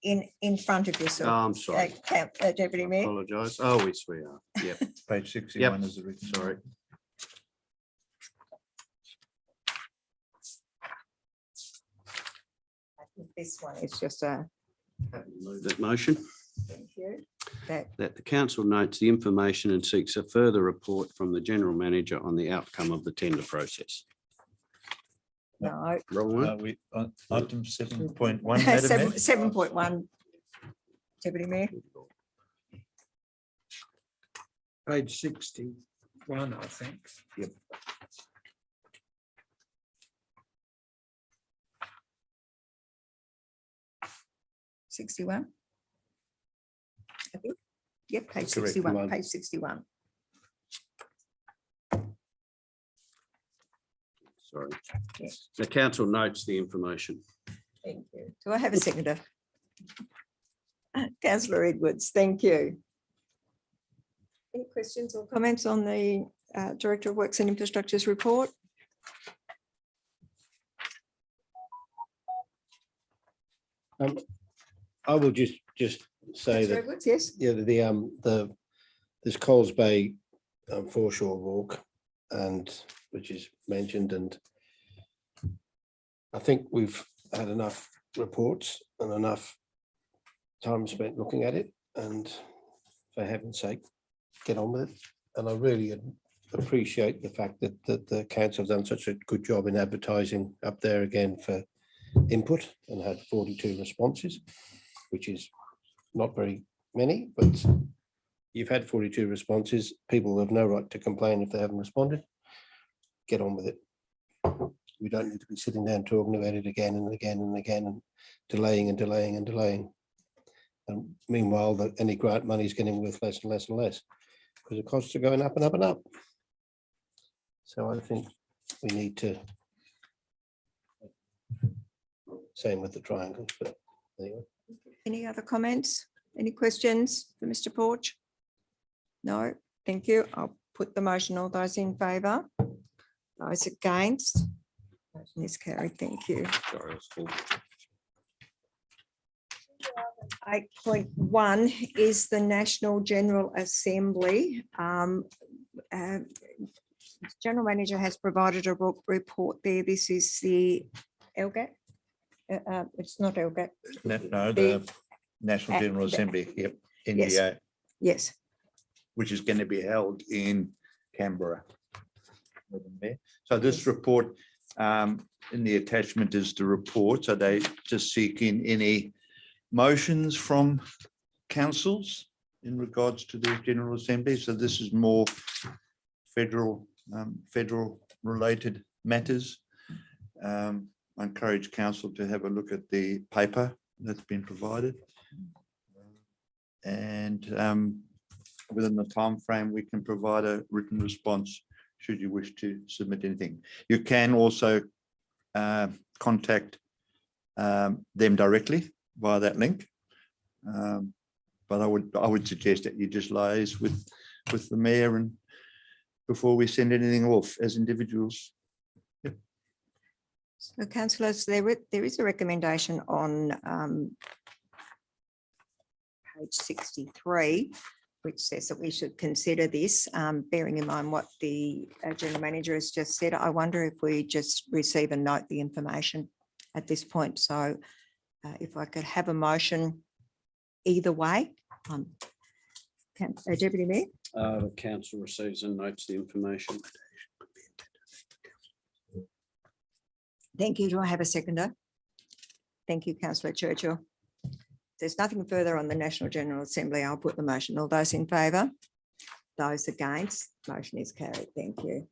in front of yourself. I'm sorry, Deputy Mayor. apologise. Oh, yes, we are. Yep, Page 61 is the written. sorry. I think this one is just a, Move that motion. thank you. That, That the council notes the information and seeks a further report from the general manager on the outcome of the tender process. no, Wrong one? We on item 7.1. Madam Mayor. 7.1. Deputy Mayor. Page 61, I think. 61. I think. Yep, page Correct, 61, one. page 61. Sorry. Yes. The council notes the information. Thank you. Do I have a seconder? Councillor Edwards, thank you. Any questions or comments on the Director of Works and Infrastructure's report? I will just say Councillor that, Edwards, yes. yeah, this Coles Bay foreshore walk and which is mentioned, and I think we've had enough reports and enough time spent looking at it, and for heaven's sake, get on with it. And I really appreciate the fact that the council have done such a good job in advertising up there again for input and had 42 responses, which is not very many, but you've had 42 responses. People have no right to complain if they haven't responded. Get on with it. We don't need to be sitting down talking about it again and again and again and delaying and delaying and delaying. And meanwhile, any grant money is getting worth less and less and less because the costs are going up and up and up. So I think we need to, same with the triangles, but anyway. Any other comments? Any questions for Mr. Porch? No, thank you. I'll put the motion. All those in favour? Those against? Motion is carried. Thank you. Sorry, I was full. 8.1 is the National General Assembly. General Manager has provided a report there. This is the LGAT. It's not LGAT. No, the National General Assembly, yep, NGA, Yes, which is going to be held in Canberra. Madam Mayor. So this report, in the attachment is the report. So they just seeking any motions from councils in regards to the General Assembly. So this is more federal related matters. I encourage council to have a look at the paper that's been provided. And within the time frame, we can provide a written response should you wish to submit anything. You can also contact them directly via that link. But I would suggest that you just liaise with the mayor and before we send anything off as individuals. so councillors, there is a recommendation on page 63, which says that we should consider this, bearing in mind what the General Manager has just said. I wonder if we just receive and note the information at this point. So if I could have a motion either way, I'm Deputy Mayor. The council receives and notes the information. Thank you. Do I have a seconder? Thank you, councillor Churchill. There's nothing further on the National General Assembly. I'll put the motion. All those in favour? Those against? Motion is carried. Thank you.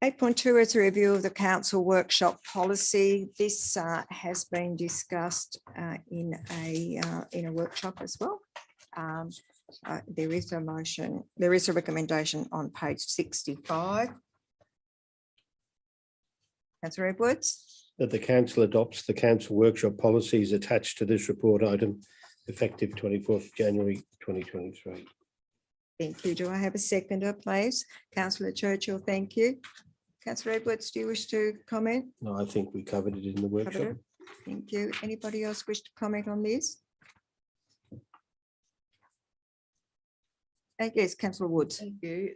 8.2 is a review of the council workshop policy. This has been discussed in a workshop as well. There is a motion, there is a recommendation on page 65. Councillor Edwards. That the council adopts the council workshop policies attached to this report item effective 24th January 2023. Thank you. Do I have a seconder, please? Councillor Churchill, thank you. Councillor Edwards, do you wish to comment? No, I think we covered it in the Covered workshop. it? Thank you. Anybody else wish to comment on this? Yes, councillor Woods. Thank you.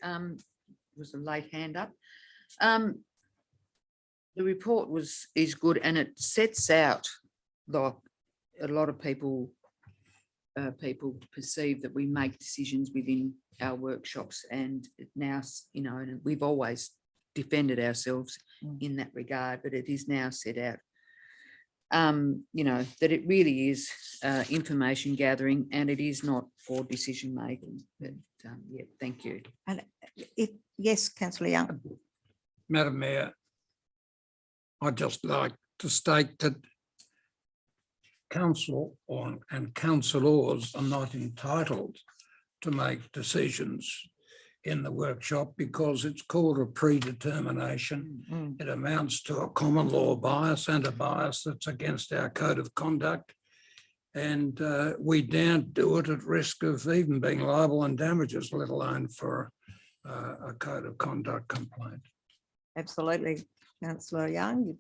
Was a late hand up. The report is good and it sets out like a lot of people perceive that we make decisions within our workshops and it now, you know, and we've always defended ourselves in that regard, but it is now set out, you know, that it really is information gathering and it is not for decision making. But yeah, thank you. And if, yes, councillor Young. Madam Mayor, I'd just like to state that council and councillors are not entitled to make decisions in the workshop because it's called a predetermination. It amounts to a common law bias and a bias that's against our code of conduct. And we daren't do it at risk of even being liable and damages, let alone for a code of conduct complaint. Absolutely, councillor Young, you've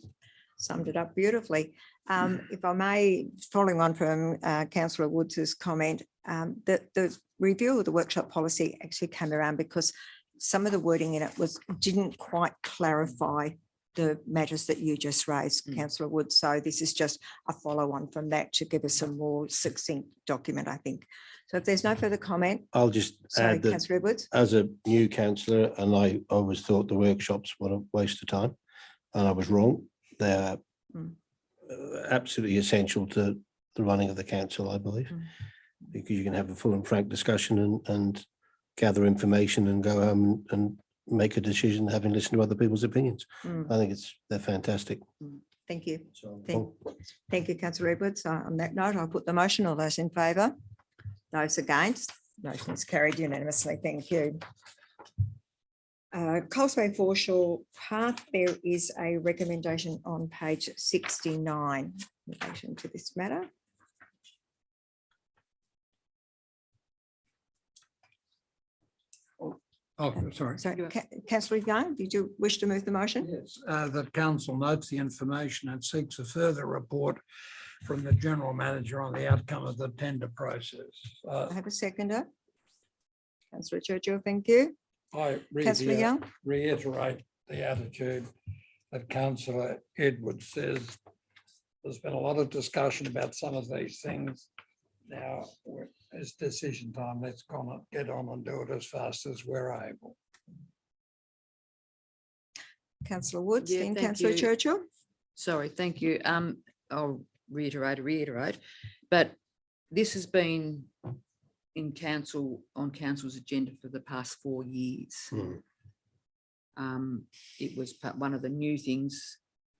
summed it up beautifully. If I may, following on from councillor Woods's comment, the review of the workshop policy actually came around because some of the wording in it didn't quite clarify the matters that you just raised, councillor Woods. So this is just a follow on from that to give us a more succinct document, I think. So if there's no further comment, I'll just sorry, add that councillor Edwards. as a new councillor, and I always thought the workshops were a waste of time, and I was wrong. They're absolutely essential to the running of the council, I believe, because you can have a full and frank discussion and gather information and go home and make a decision having listened to other people's opinions. I think they're fantastic. Thank you. So, Thank you, councillor Edwards. On that note, I'll put the motion. All those in favour? Those against? Motion is carried unanimously. Thank you. Coles Bay Foreshore Park, there is a recommendation on page 69 in relation to this matter. Oh, sorry. So councillor Young, did you wish to move the motion? Yes, that council notes the information and seeks a further report from the general manager on the outcome of the tender process. I have a seconder. Councillor Churchill, thank you. I Councillor Young. reiterate the attitude that councillor Edwards says. There's been a lot of discussion about some of these things. Now it's decision time. Let's get on and do it as fast as we're able. Councillor Woods, Yeah, then thank councillor you. Churchill. Sorry, thank you. I'll reiterate, but this has been in council, on council's agenda for the past 4 years. It was one of the new things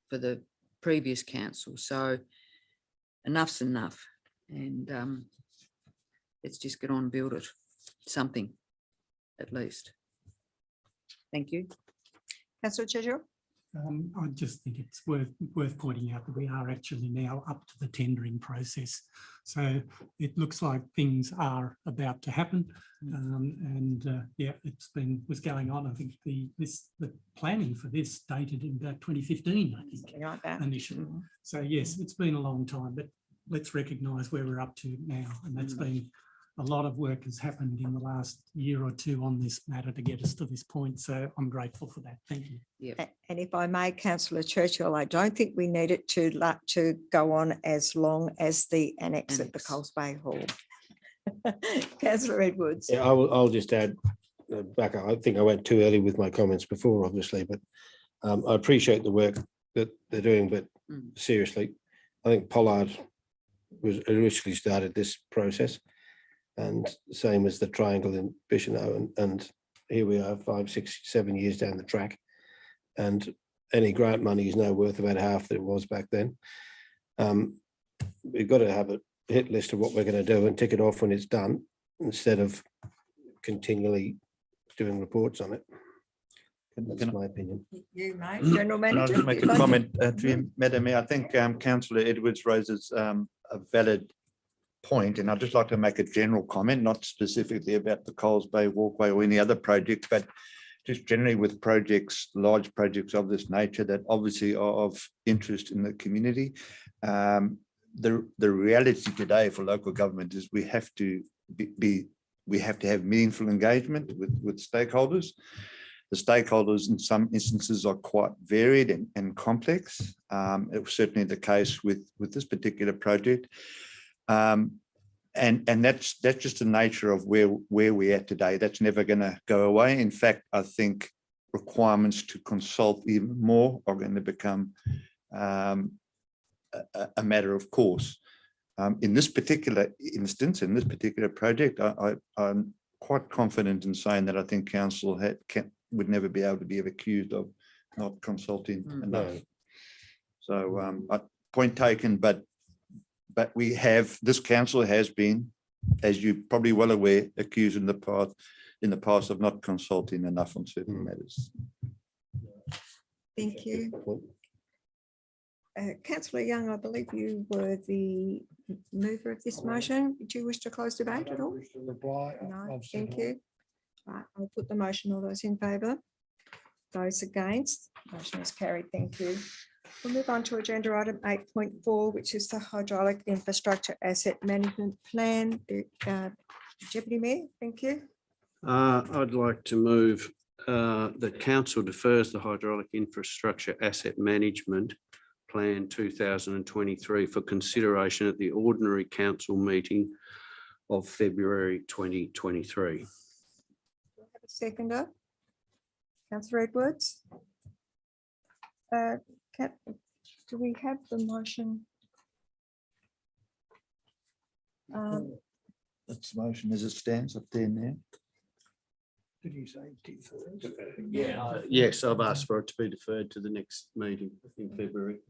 for the previous council, so enough's enough. And let's just get on and build it, something at least. Thank you. Councillor Churchill. I just think it's worth pointing out that we are actually now up to the tendering process. So it looks like things are about to happen. Yeah, was going on. I think the planning for this dated in about 2015, I think, Something like that. initially. So yes, it's been a long time, but let's recognise where we're up to now. And that's been a lot of work has happened in the last year or two on this matter to get us to this point. So I'm grateful for that. Thank you. And if I may, councillor Churchill, I don't think we need it to go on as long as the annex at the Annex. Coles Bay Hall. Councillor Edwards. Yeah, I'll just add back. I think I went too early with my comments before, obviously, but I appreciate the work that they're doing, but seriously, I think Pollard was initially started this process, and same as the triangle in Bicheno, and here we are 5, 6, 7 years down the track, and any grant money is now worth about half that it was back then. We've got to have a hit list of what we're going to do and tick it off when it's done, instead of continually doing reports on it. That's my opinion. You, mate, General And I'll Manager. just make you'd a like to- comment, to you, Madam Mayor. I think Councillor Edwards raises a valid point, and I'd just like to make a general comment, not specifically about the Coles Bay Walkway or any other project, but just generally with projects, large projects of this nature that obviously are of interest in the community. The reality today for local government is we have to have meaningful engagement with stakeholders. The stakeholders in some instances are quite varied and complex. It was certainly the case with this particular project. And that's just the nature of where we're at today. That's never going to go away. In fact, I think requirements to consult even more are going to become a matter of course. In this particular instance, in this particular project, I'm quite confident in saying that I think council would never be able to be accused of not consulting enough. So point taken, but this council has been, as you're probably well aware, accused in the past of not consulting enough on certain matters. Thank you. Councillor Young, I believe you were the mover of this motion. Do you wish to close debate at all? No, thank you. Right, I'll put the motion. All those in favour? Those against? Motion is carried. Thank you. We'll move on to agenda item 8.4, which is the hydraulic infrastructure asset management plan. Deputy Mayor, thank you. I'd like to move that council defers the hydraulic infrastructure asset management plan 2023 for consideration at the ordinary council meeting of February 2023. Have a seconder. Councillor Edwards. Do we have the motion? That's the motion as it stands up there now. Did you say deferred? Yeah. Yes, I've asked for it to be deferred to the next meeting in February.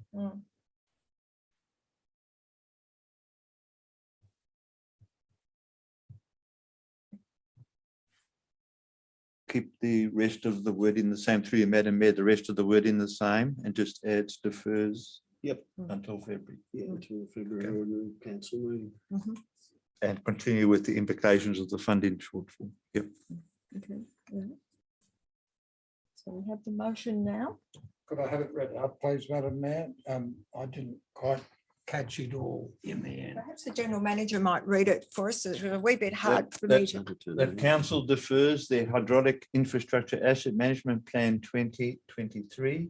Keep the rest of the word in the same, through you, Madam Mayor, the rest of the word in the same, and just adds defers. Yep. Until February. Yeah, until the February ordinary council meeting. And continue with the implications of the funding shortfall. Yep. Okay. Yeah. So we have the motion now. Could I have it read out, please, Madam Mayor? I didn't quite catch it all in the end. Perhaps the General Manager might read it for us. It's a wee bit hard for me to. That council defers the hydraulic infrastructure asset management plan 2023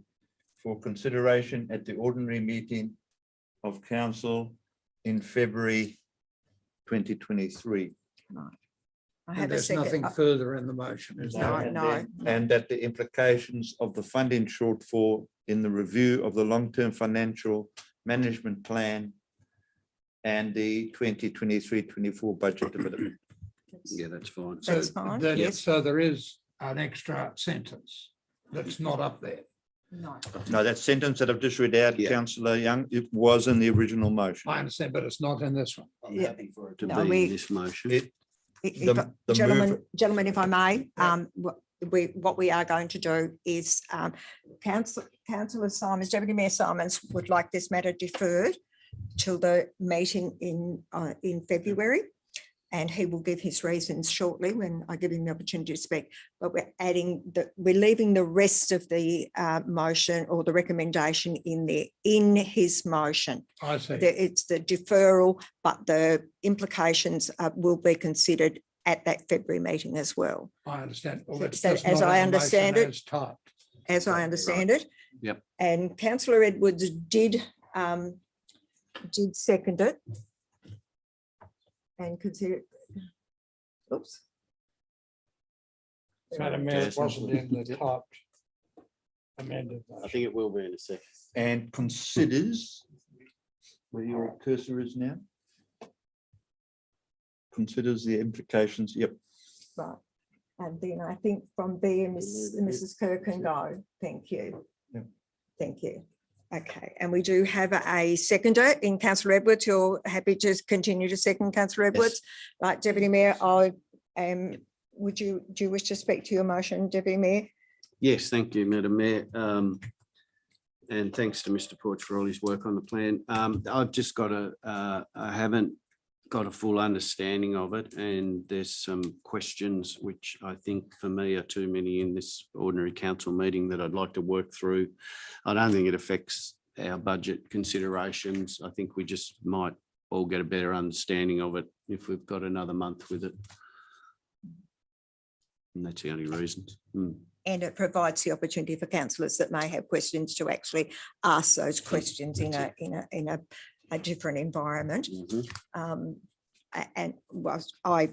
for consideration at the ordinary meeting of council in February 2023. I And have a there's second. nothing further in the motion, is there? No. And that the implications of the funding shortfall in the review of the long-term financial management plan and the 2023-24 budget development. Yeah, that's fine. So That's fine, that- yes. So there is an extra sentence that's not up there. No. No, that sentence that I've just read out, Yeah. Councillor Young, it was in the original motion. I understand, but it's not in this one. I'm Yeah. happy for it to No, be we- in this motion. Gentlemen, if I may, what we are going to do is Councillor Simons, Deputy Mayor Simons would like this matter deferred till the meeting in February. And he will give his reasons shortly when I give him the opportunity to speak. But we're leaving the rest of the motion or the recommendation in his motion. I see. It's the deferral, but the implications will be considered at that February meeting as well, I understand. Well, So- it's so just as not I in the motion understand it- as typed. as I understand it. Yep. And Councillor Edwards did second it. and consider. Oops. Madam Mayor, it Jason. wasn't in the typed amended. I think it will be in a second. And considers where your cursor is now. Considers the implications. Yep. Right. And then I think from there, Mrs. Kerr can go. Thank you. Yeah. Thank you. Okay, and we do have a seconder in Councillor Edwards. You're happy to continue to second, Councillor Edwards? Right, Deputy Mayor, do you wish to speak to your motion, Deputy Mayor? Yes, thank you, Madam Mayor. And thanks to Mr. Porch for all his work on the plan. I've just got I haven't got a full understanding of it, and there's some questions which I think for me are too many in this ordinary council meeting that I'd like to work through. I don't think it affects our budget considerations. I think we just might all get a better understanding of it if we've got another month with it. And that's the only reason. And it provides the opportunity for councillors that may have questions to actually ask those questions in a different environment. And whilst I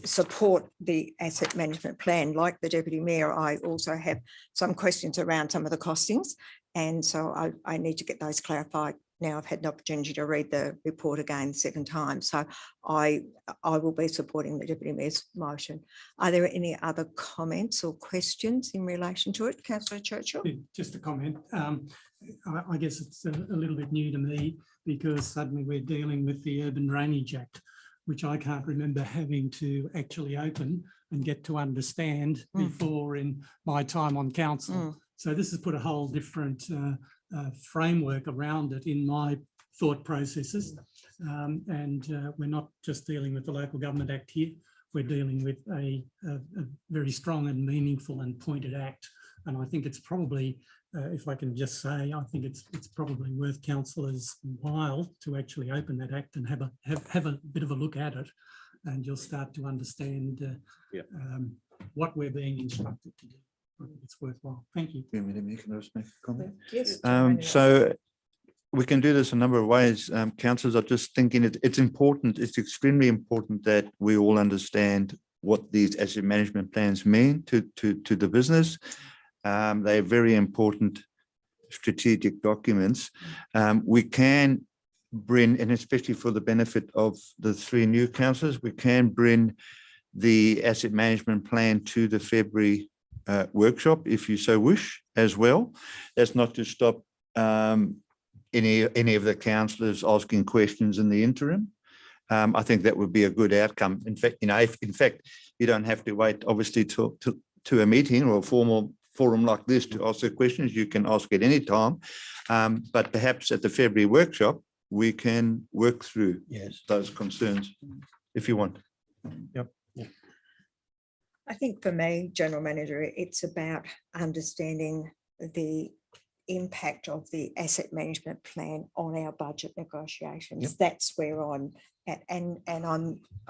support the asset management plan, like the Deputy Mayor, I also have some questions around some of the costings. And so I need to get those clarified. Now I've had an opportunity to read the report again the second time. So I will be supporting the Deputy Mayor's motion. Are there any other comments or questions in relation to it? Councillor Churchill? Just a comment. I guess it's a little bit new to me because suddenly we're dealing with the Urban Drainage Act, which I can't remember having to actually open and get to understand before in my time on council. So this has put a whole different framework around it in my thought processes. And we're not just dealing with the Local Government Act here, we're dealing with a very strong and meaningful and pointed act. And I think it's probably, if I can just say, I think it's probably worth councillors' while to actually open that act and have a bit of a look at it, and you'll start to understand what we're being instructed to do. I think it's worthwhile. Thank you. Can I just make a comment? Yes. So we can do this a number of ways. Councillors are just thinking it's important, it's extremely important that we all understand what these asset management plans mean to the business. They're very important strategic documents. We can bring, and especially for the benefit of the 3 new councillors, we can bring the asset management plan to the February workshop if you so wish as well. That's not to stop any of the councillors asking questions in the interim. I think that would be a good outcome. In fact, you don't have to wait obviously to a meeting or a formal forum like this to ask the questions. You can ask at any time, but perhaps at the February workshop we can work through those concerns if you want. Yep. I think for me, General Manager, it's about understanding the impact of the asset management plan on our budget negotiations. That's where I'm at. And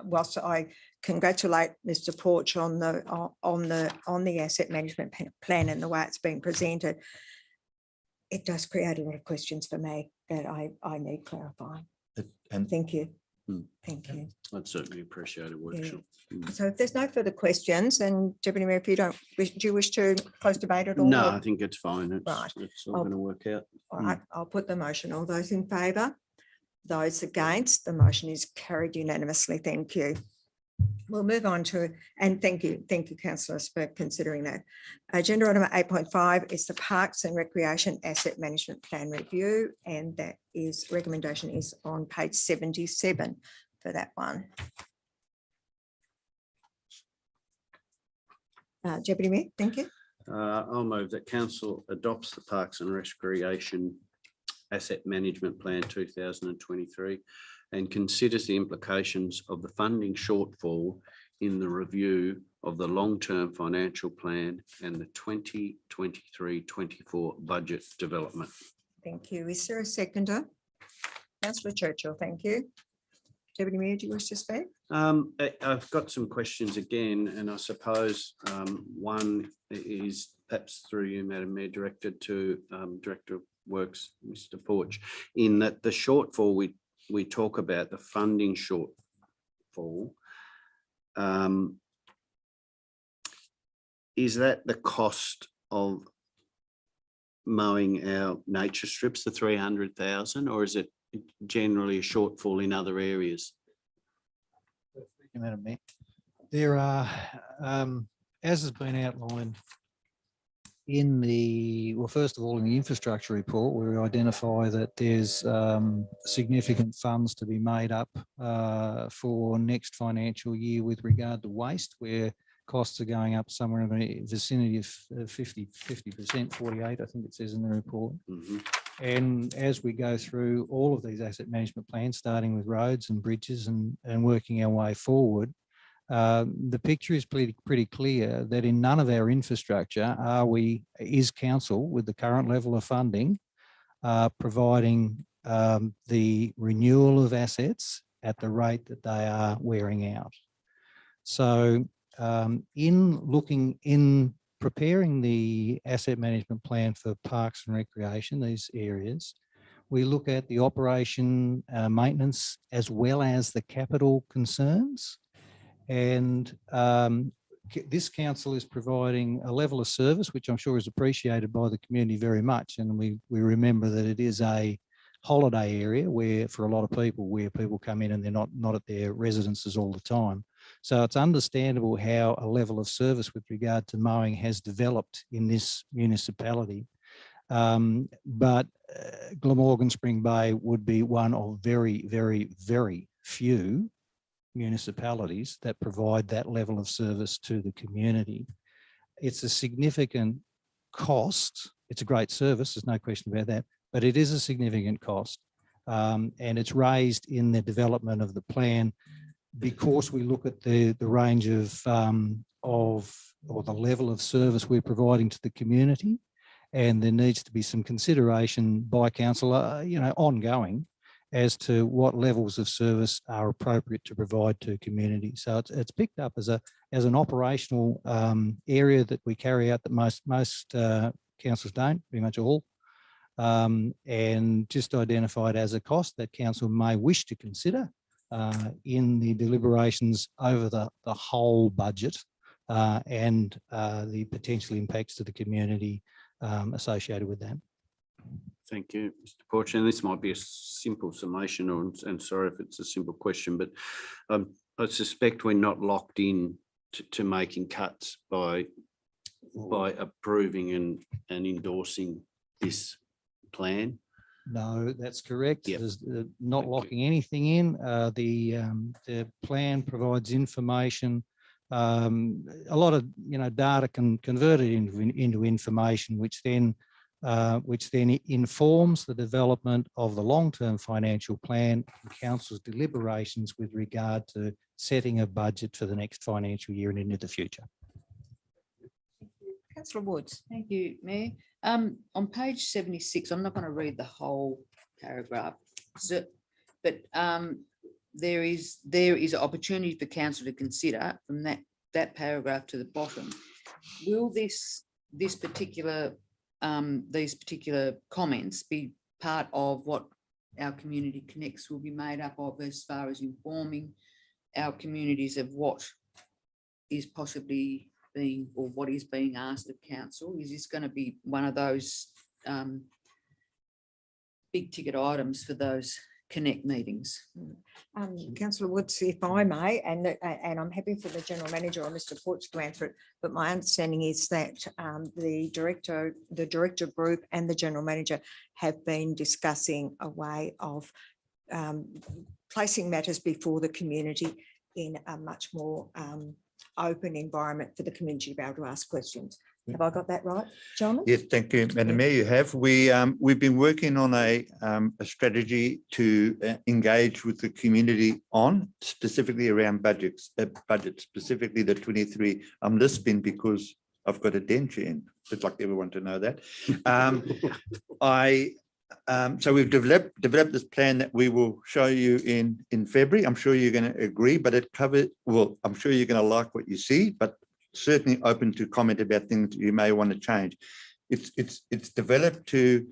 whilst I congratulate Mr. Porch on the asset management plan and the way it's been presented, it does create a lot of questions for me that I need clarifying. And thank you. Thank you. I'd certainly appreciate a workshop. So if there's no further questions, and Deputy Mayor, if you don't, do you wish to close debate at all? No, I think it's fine. Right. It's all going to work out. All right, I'll put the motion. All those in favour? Those against? The motion is carried unanimously. Thank you. We'll move on to, and thank you, councillors, for considering that. Agenda item 8.5 is the Parks and Recreation Asset Management Plan Review, and that is recommendation is on page 77 for that one. Deputy Mayor, thank you. I'll move that council adopts the Parks and Recreation Asset Management Plan 2023 and considers the implications of the funding shortfall in the review of the long-term financial plan and the 2023-24 budget development. Thank you. Is there a seconder? Councillor Churchill, thank you. Deputy Mayor, do you wish to speak? I've got some questions again, and I suppose one is perhaps through you, Madam Mayor, directed to Director of Works, Mr. Porch, in that the shortfall we talk about, the funding shortfall. Is that the cost of mowing our nature strips, the 300,000, or is it generally a shortfall in other areas? Thank you, Madam Mayor. There are, as has been outlined in the, well, first of all, in the infrastructure report, where we identify that there's significant funds to be made up for next financial year with regard to waste, where costs are going up somewhere in the vicinity of 50%, 48, I think it says in the report. Mhm. And as we go through all of these asset management plans, starting with roads and bridges and working our way forward, the picture is pretty clear that in none of our infrastructure is council, with the current level of funding, providing the renewal of assets at the rate that they are wearing out. So in preparing the asset management plan for parks and recreation, these areas, we look at the operation, maintenance, as well as the capital concerns. And this council is providing a level of service, which I'm sure is appreciated by the community very much. And we remember that it is a holiday area where, for a lot of people, where people come in and they're not at their residences all the time. So it's understandable how a level of service with regard to mowing has developed in this municipality. But Glamorgan Spring Bay would be one of very, very, very few municipalities that provide that level of service to the community. It's a significant cost. It's a great service, there's no question about that, but it is a significant cost. And it's raised in the development of the plan because we look at the range of or the level of service we're providing to the community, and there needs to be some consideration by council, ongoing, as to what levels of service are appropriate to provide to community. So it's picked up as an operational area that we carry out that most councils don't, pretty much all, and just identified as a cost that council may wish to consider in the deliberations over the whole budget and the potential impacts to the community associated with that. Thank you, Mr. Porcher. And this might be a simple summation, and sorry if it's a simple question, but I suspect we're not locked in to making cuts by approving and endorsing this plan. No, that's correct. Yep. There's not locking anything in. The plan provides information. A lot of data can convert it into information, which then informs the development of the long-term financial plan and council's deliberations with regard to setting a budget for the next financial year and into the future. Councillor Woods. Thank you, Mayor. On page 76, I'm not going to read the whole paragraph, but there is an opportunity for council to consider from that paragraph to the bottom. Will these particular comments be part of what our Community Connects will be made up of, as far as informing our communities of what is possibly being, or what is being asked of council? Is this going to be one of those big ticket items for those Connect meetings? Councillor Woods, if I may, and I'm happy for the General Manager or Mr. Porch to answer it, but my understanding is that the director group and the General Manager have been discussing a way of placing matters before the community in a much more open environment for the community to be able to ask questions. Have I got that right, John? Yes, thank you, Madam Mayor. You have. We've been working on a strategy to engage with the community on, specifically around budgets, specifically the 23. I'm lisping because I've got a denture in. I'd like everyone to know that. So we've developed this plan that we will show you in February. I'm sure you're going to agree, but it covers, well, I'm sure you're going to like what you see, but certainly open to comment about things you may want to change. It's developed to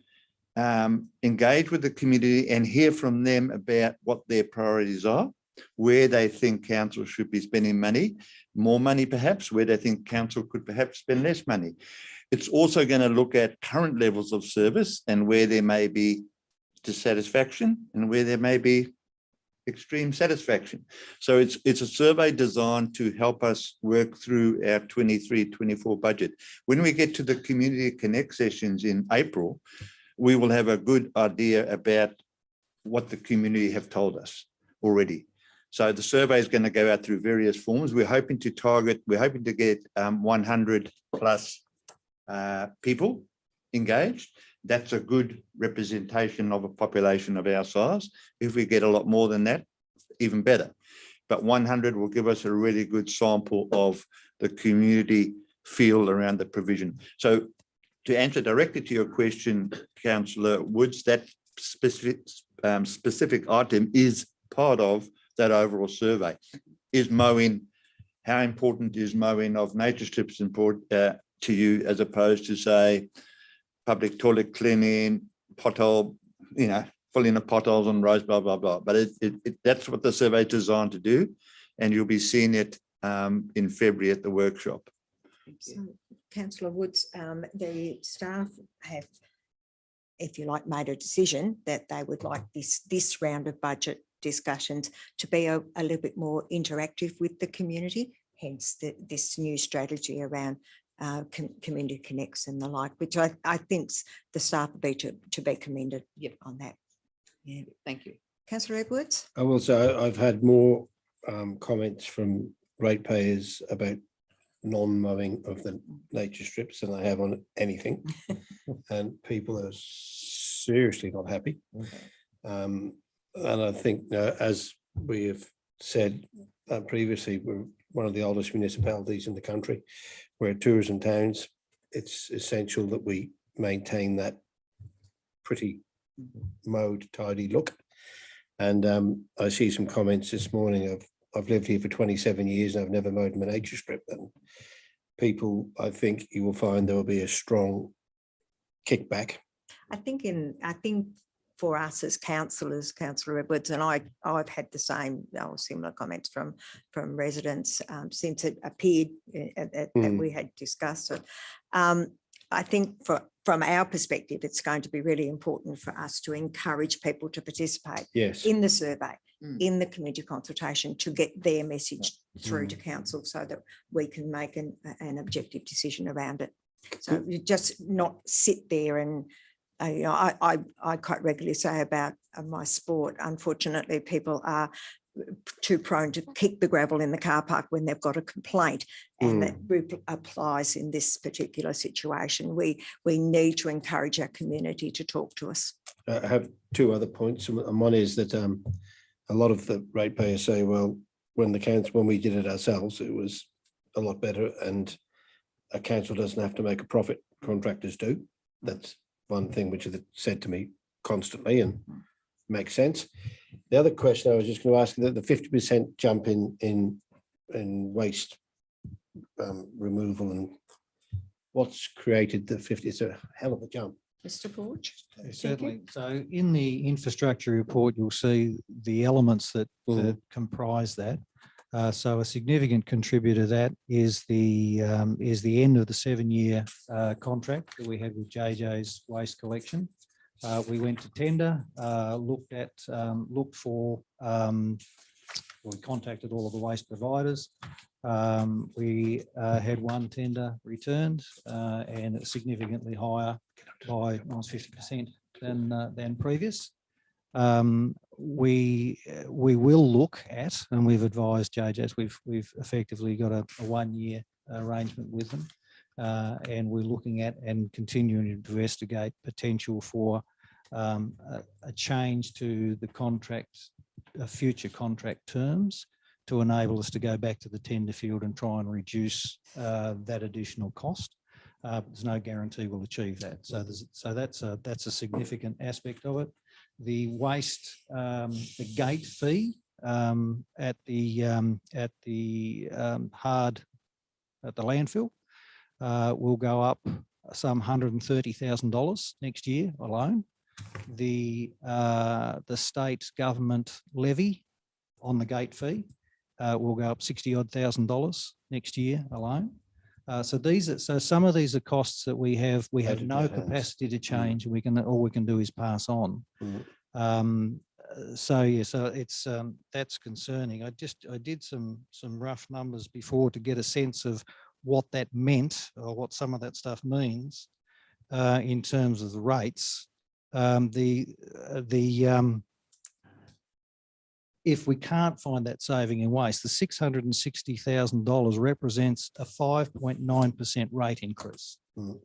engage with the community and hear from them about what their priorities are where they think council should be spending money, more money perhaps, where they think council could perhaps spend less money. It's also going to look at current levels of service and where there may be dissatisfaction and where there may be extreme satisfaction. So it's a survey designed to help us work through our 23-24 budget. When we get to the Community Connect sessions in April, we will have a good idea about what the community have told us already. So the survey is going to go out through various forms. We're hoping to get 100 plus people engaged. That's a good representation of a population of our size. If we get a lot more than that, even better. But 100 will give us a really good sample of the community feel around the provision. So to answer directly to your question, Councillor Woods, that specific item is part of that overall survey. Is mowing, how important is mowing of nature strips important to you, as opposed to, say, public toilet cleaning, pothole, filling the potholes on roads, blah, blah, blah. But that's what the survey is designed to do. And you'll be seeing it in February at the workshop. So, Councillor Woods, the staff have, if you like, made a decision that they would like this round of budget discussions to be a little bit more interactive with the community, hence this new strategy around community connects and the like, which I think the staff would be to be commended on that. Yeah, thank you. Councillor Edwards? I will say I've had more comments from ratepayers about non-mowing of the nature strips than I have on anything. And people are seriously not happy. And I think, as we have said previously, we're one of the oldest municipalities in the country. We're tourism towns. It's essential that we maintain that pretty mowed, tidy look. And I see some comments this morning of, I've lived here for 27 years and I've never mowed my nature strip. And people, I think you will find there will be a strong kickback. I think for us as councillors, Councillor Edwards and I've had the same similar comments from residents since it appeared that we had discussed it. I think from our perspective, it's going to be really important for us to encourage people to participate in the survey, in the community consultation, to get their message through to council so that we can make an objective decision around it. So you just not sit there and I quite regularly say about my sport, unfortunately, people are too prone to kick the gravel in the car park when they've got a complaint, and that applies in this particular situation. We need to encourage our community to talk to us. I have two other points, and one is that a lot of the ratepayers say, well, when we did it ourselves, it was a lot better, and a council doesn't have to make a profit, contractors do. That's one thing which is said to me constantly and makes sense. The other question I was just going to ask, that the 50% jump in waste removal, and what's created the 50? It's a hell of a jump. Mr. Forge? Certainly. So in the infrastructure report, you'll see the elements that comprise that. So a significant contributor to that is the end of the 7-year contract that we had with JJ's waste collection. We went to tender, we contacted all of the waste providers. We had one tender returned and it's significantly higher by almost 50% than previous. We will look at, and we've advised JJ's, we've effectively got a 1-year arrangement with them, and we're looking at and continuing to investigate potential for a change to the contract, future contract terms, to enable us to go back to the tender field and try and reduce that additional cost. There's no guarantee we'll achieve that. So that's a significant aspect of it. The waste, the gate fee at the landfill will go up some $130,000 next year alone. The state government levy on the gate fee will go up $60,000 next year alone. So some of these are costs that we have Out of no your hands. capacity to change. All we can do is pass on. Mm. So it's that's concerning. I did some rough numbers before to get a sense of what that meant or what some of that stuff means in terms of the rates. If we can't find that saving in waste, the $660,000 represents a 5.9% rate increase Mm.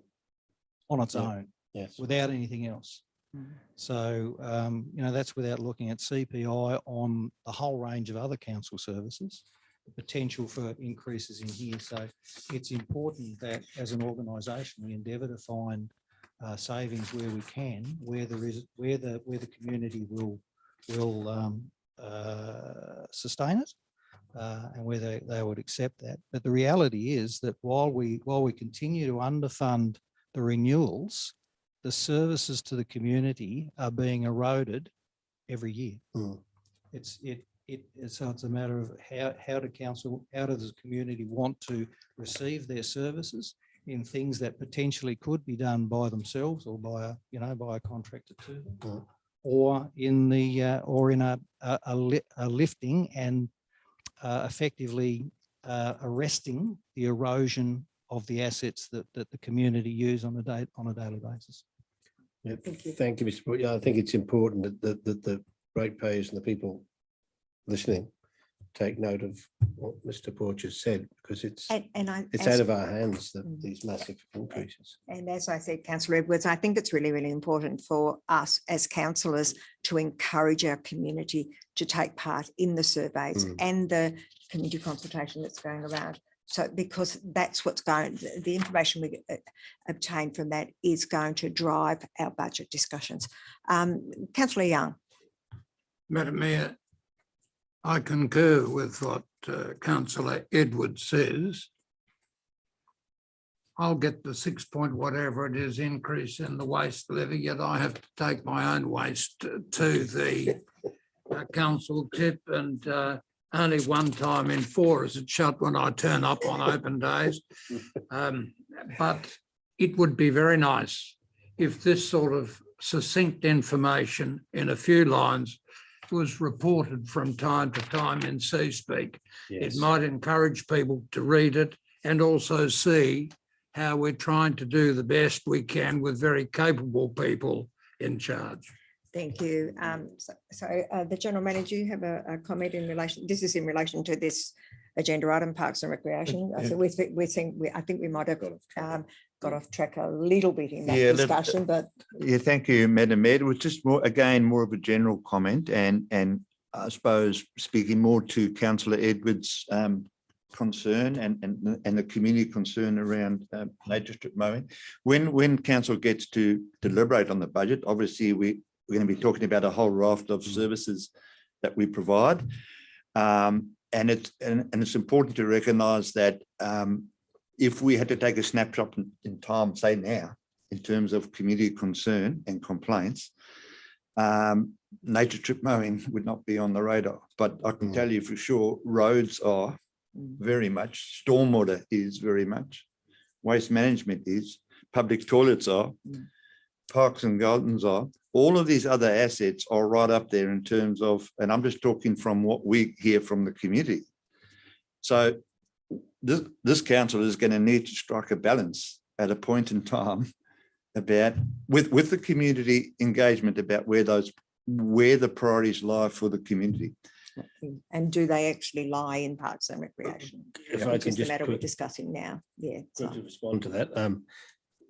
on its Yeah. own, Yes. without anything else. So, that's without looking at CPI on the whole range of other council services, the potential for increases in here. So it's important that as an organisation, we endeavour to find savings where we can, where the community will sustain it, and where they would accept that. But the reality is that while we continue to underfund the renewals, the services to the community are being eroded every year. Mm. So it's a matter of how does the community want to receive their services in things that potentially could be done by themselves or by a contractor to them, Mm. or in a lifting and effectively arresting the erosion of the assets that the community use on a daily basis. Yeah, thank you, Mr. Porch. Yeah, I think it's important that the ratepayers and the people listening take note of what Mr. Porch has said, because it's out of our hands, these massive increases. And as I said, Councillor Edwards, I think it's really, really important for us as councillors to encourage our community to take part in the surveys and the community consultation that's going around. So because that's what's the information we obtain from that is going to drive our budget discussions. Councillor Young. Madam Mayor, I concur with what Councillor Edwards says. I'll get the 6 point whatever it is increase in the waste levy, yet I have to take my own waste to the council tip, and only one time in 4 is it shut when I turn up on open days. But it would be very nice if this sort of succinct information in a few lines was reported from time to time in C-Speak. Yes. It might encourage people to read it and also see how we're trying to do the best we can with very capable people in charge. Thank you. The General Manager, you have a comment in relation, this is in relation to this agenda item, Parks and Recreation. So I think we might have got off track a little bit in that discussion, but. Yeah, thank you, Madam Mayor. It was just more of a general comment, and I suppose speaking more to Councillor Edwards' concern and the community concern around nature strip mowing. When council gets to deliberate on the budget, obviously we're going to be talking about a whole raft of services that we provide, and it's important to recognise that if we had to take a snapshot in time, say now, in terms of community concern and complaints, nature strip mowing would not be on the radar. But I can tell you for sure, roads are very much, stormwater is very much, waste management is, public toilets are, parks and gardens are. All of these other assets are right up there in terms of, and I'm just talking from what we hear from the community. So this council is going to need to strike a balance at a point in time about with the community engagement about where the priorities lie for the community. And do they actually lie in Parks and Recreation? If I Which can is the just matter we're discussing now. Yeah. quickly respond to that.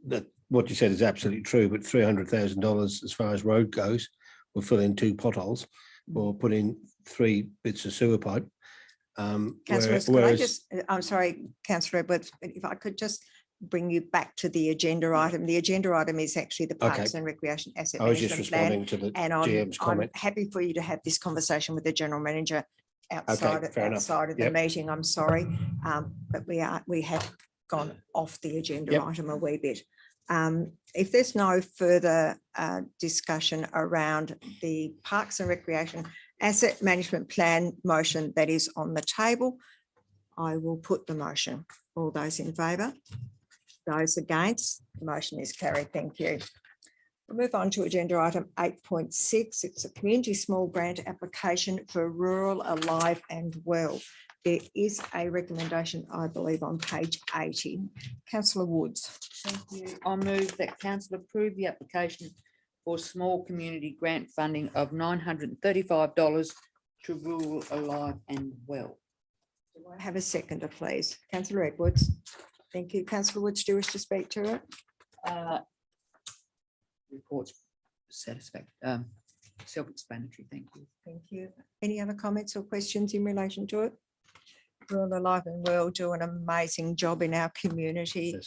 That what you said is absolutely true, but $300,000 as far as road goes will fill in 2 potholes or put in 3 bits of sewer pipe. Councillor, I'm sorry, Councillor Edwards, but if I could just bring you back to the agenda item. The agenda item is actually the Parks and Recreation Asset I was just Management Plan. responding to the And GM's comment. I'm happy for you to have this conversation with the General Manager outside of the Yep. meeting. I'm sorry, but we have gone off the agenda item a wee bit. If there's no further discussion around the Parks and Recreation asset management plan motion that is on the table. I will put the motion. All those in favour? Those against? The motion is carried. Thank you. We'll move on to agenda item 8.6. It's a community small grant application for Rural Alive and Well. There is a recommendation, I believe, on page 80. Councillor Woods. Thank you. I move that council approve the application for small community grant funding of $935 to Rural Alive and Well. Do I have a seconder, please? Councillor Edwards. Thank you. Councillor Woods, do you wish to speak to it? Reports satisfactory, self-explanatory. Thank you. Thank you. Any other comments or questions in relation to it? Rural Alive and Well do an amazing job in our community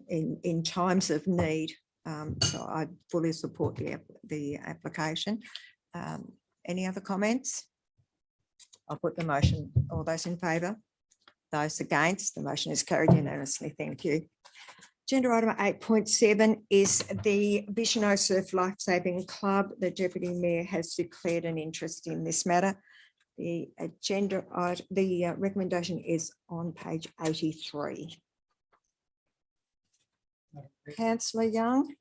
in times of need. So I fully support the application. Any other comments? I'll put the motion. All those in favour? Those against? The motion is carried unanimously. Thank you. Agenda item 8.7 is the Bicheno Surf Lifesaving Club. The Deputy Mayor has declared an interest in this matter. The recommendation is on page 83. Councillor Young.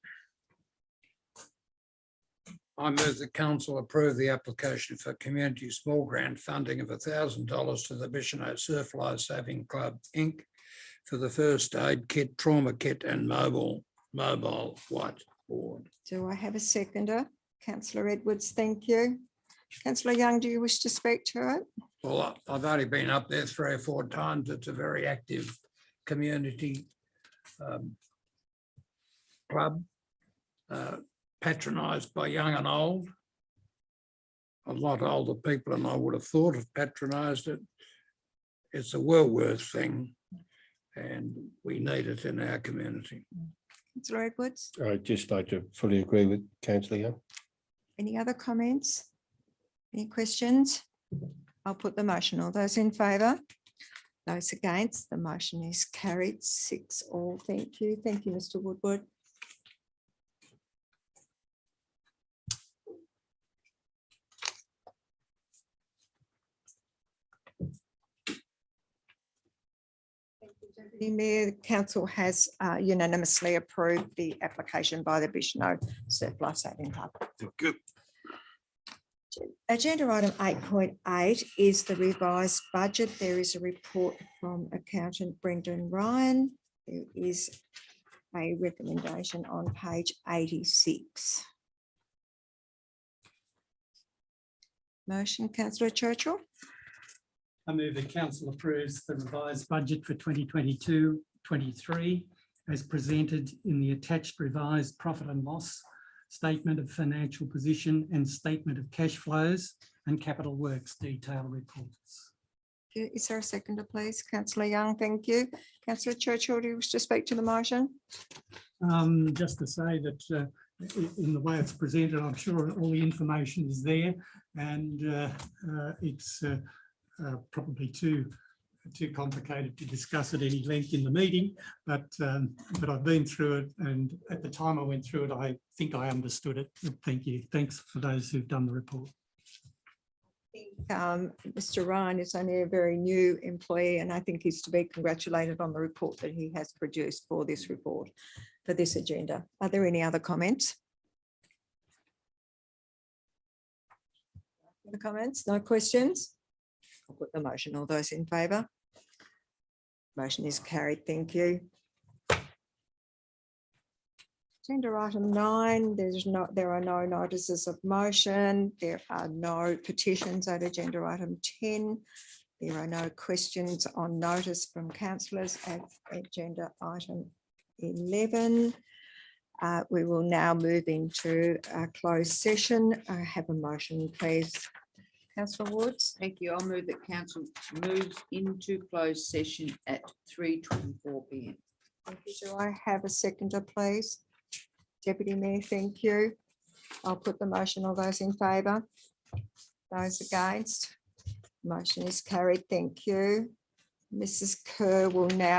I move the council approve the application for community small grant funding of $1,000 to the Bicheno Surf Lifesaving Club, Inc. for the first aid kit, trauma kit and mobile whiteboard. Do I have a seconder? Councillor Edwards, thank you. Councillor Young, do you wish to speak to it? Well, I've only been up there 3 or 4 times. It's a very active community club, patronised by young and old. A lot older people than I would have thought have patronised it. It's a well-worth thing and we need it in our community. Councillor Edwards, I'd just like to fully agree with Councillor Young. any other comments? Any questions? I'll put the motion. All those in favour? Those against? The motion is carried 6-all. Thank you. Thank you, Mr. Woodward. Deputy Mayor, the council has unanimously approved the application by the Bicheno Surf Lifesaving Club. Good. Agenda item 8.8 is the revised budget. There is a report from accountant Brendan Ryan. There is a recommendation on page 86. Motion, councillor Churchill. I move the council approves the revised budget for 2022-23 as presented in the attached revised profit and loss, statement of financial position and statement of cash flows and capital works detail reports. Is there a seconder, please? Councillor Young, thank you. Councillor Churchill, do you wish to speak to the motion? Just to say that in the way it's presented, I'm sure all the information is there and it's probably too complicated to discuss at any length in the meeting, but I've been through it, and at the time I went through it, I think I understood it. Thank you. Thanks for those who've done the report. Mr. Ryan is only a very new employee, and I think he's to be congratulated on the report that he has produced for this report, for this agenda. Are there any other comments? No comments? No questions? I'll put the motion. All those in favour? Motion is carried. Thank you. Agenda item 9, there are no notices of motion. There are no petitions at agenda item 10. There are no questions on notice from councillors at agenda item 11. We will now move into a closed session. I have a motion, please. Councillor Woods. Thank you. I'll move that council moves into closed session at 3:24 p.m. Thank you. Do I have a seconder, please? Deputy Mayor, thank you. I'll put the motion. All those in favour? Those against? Motion is carried. Thank you. Mrs. Kerr will now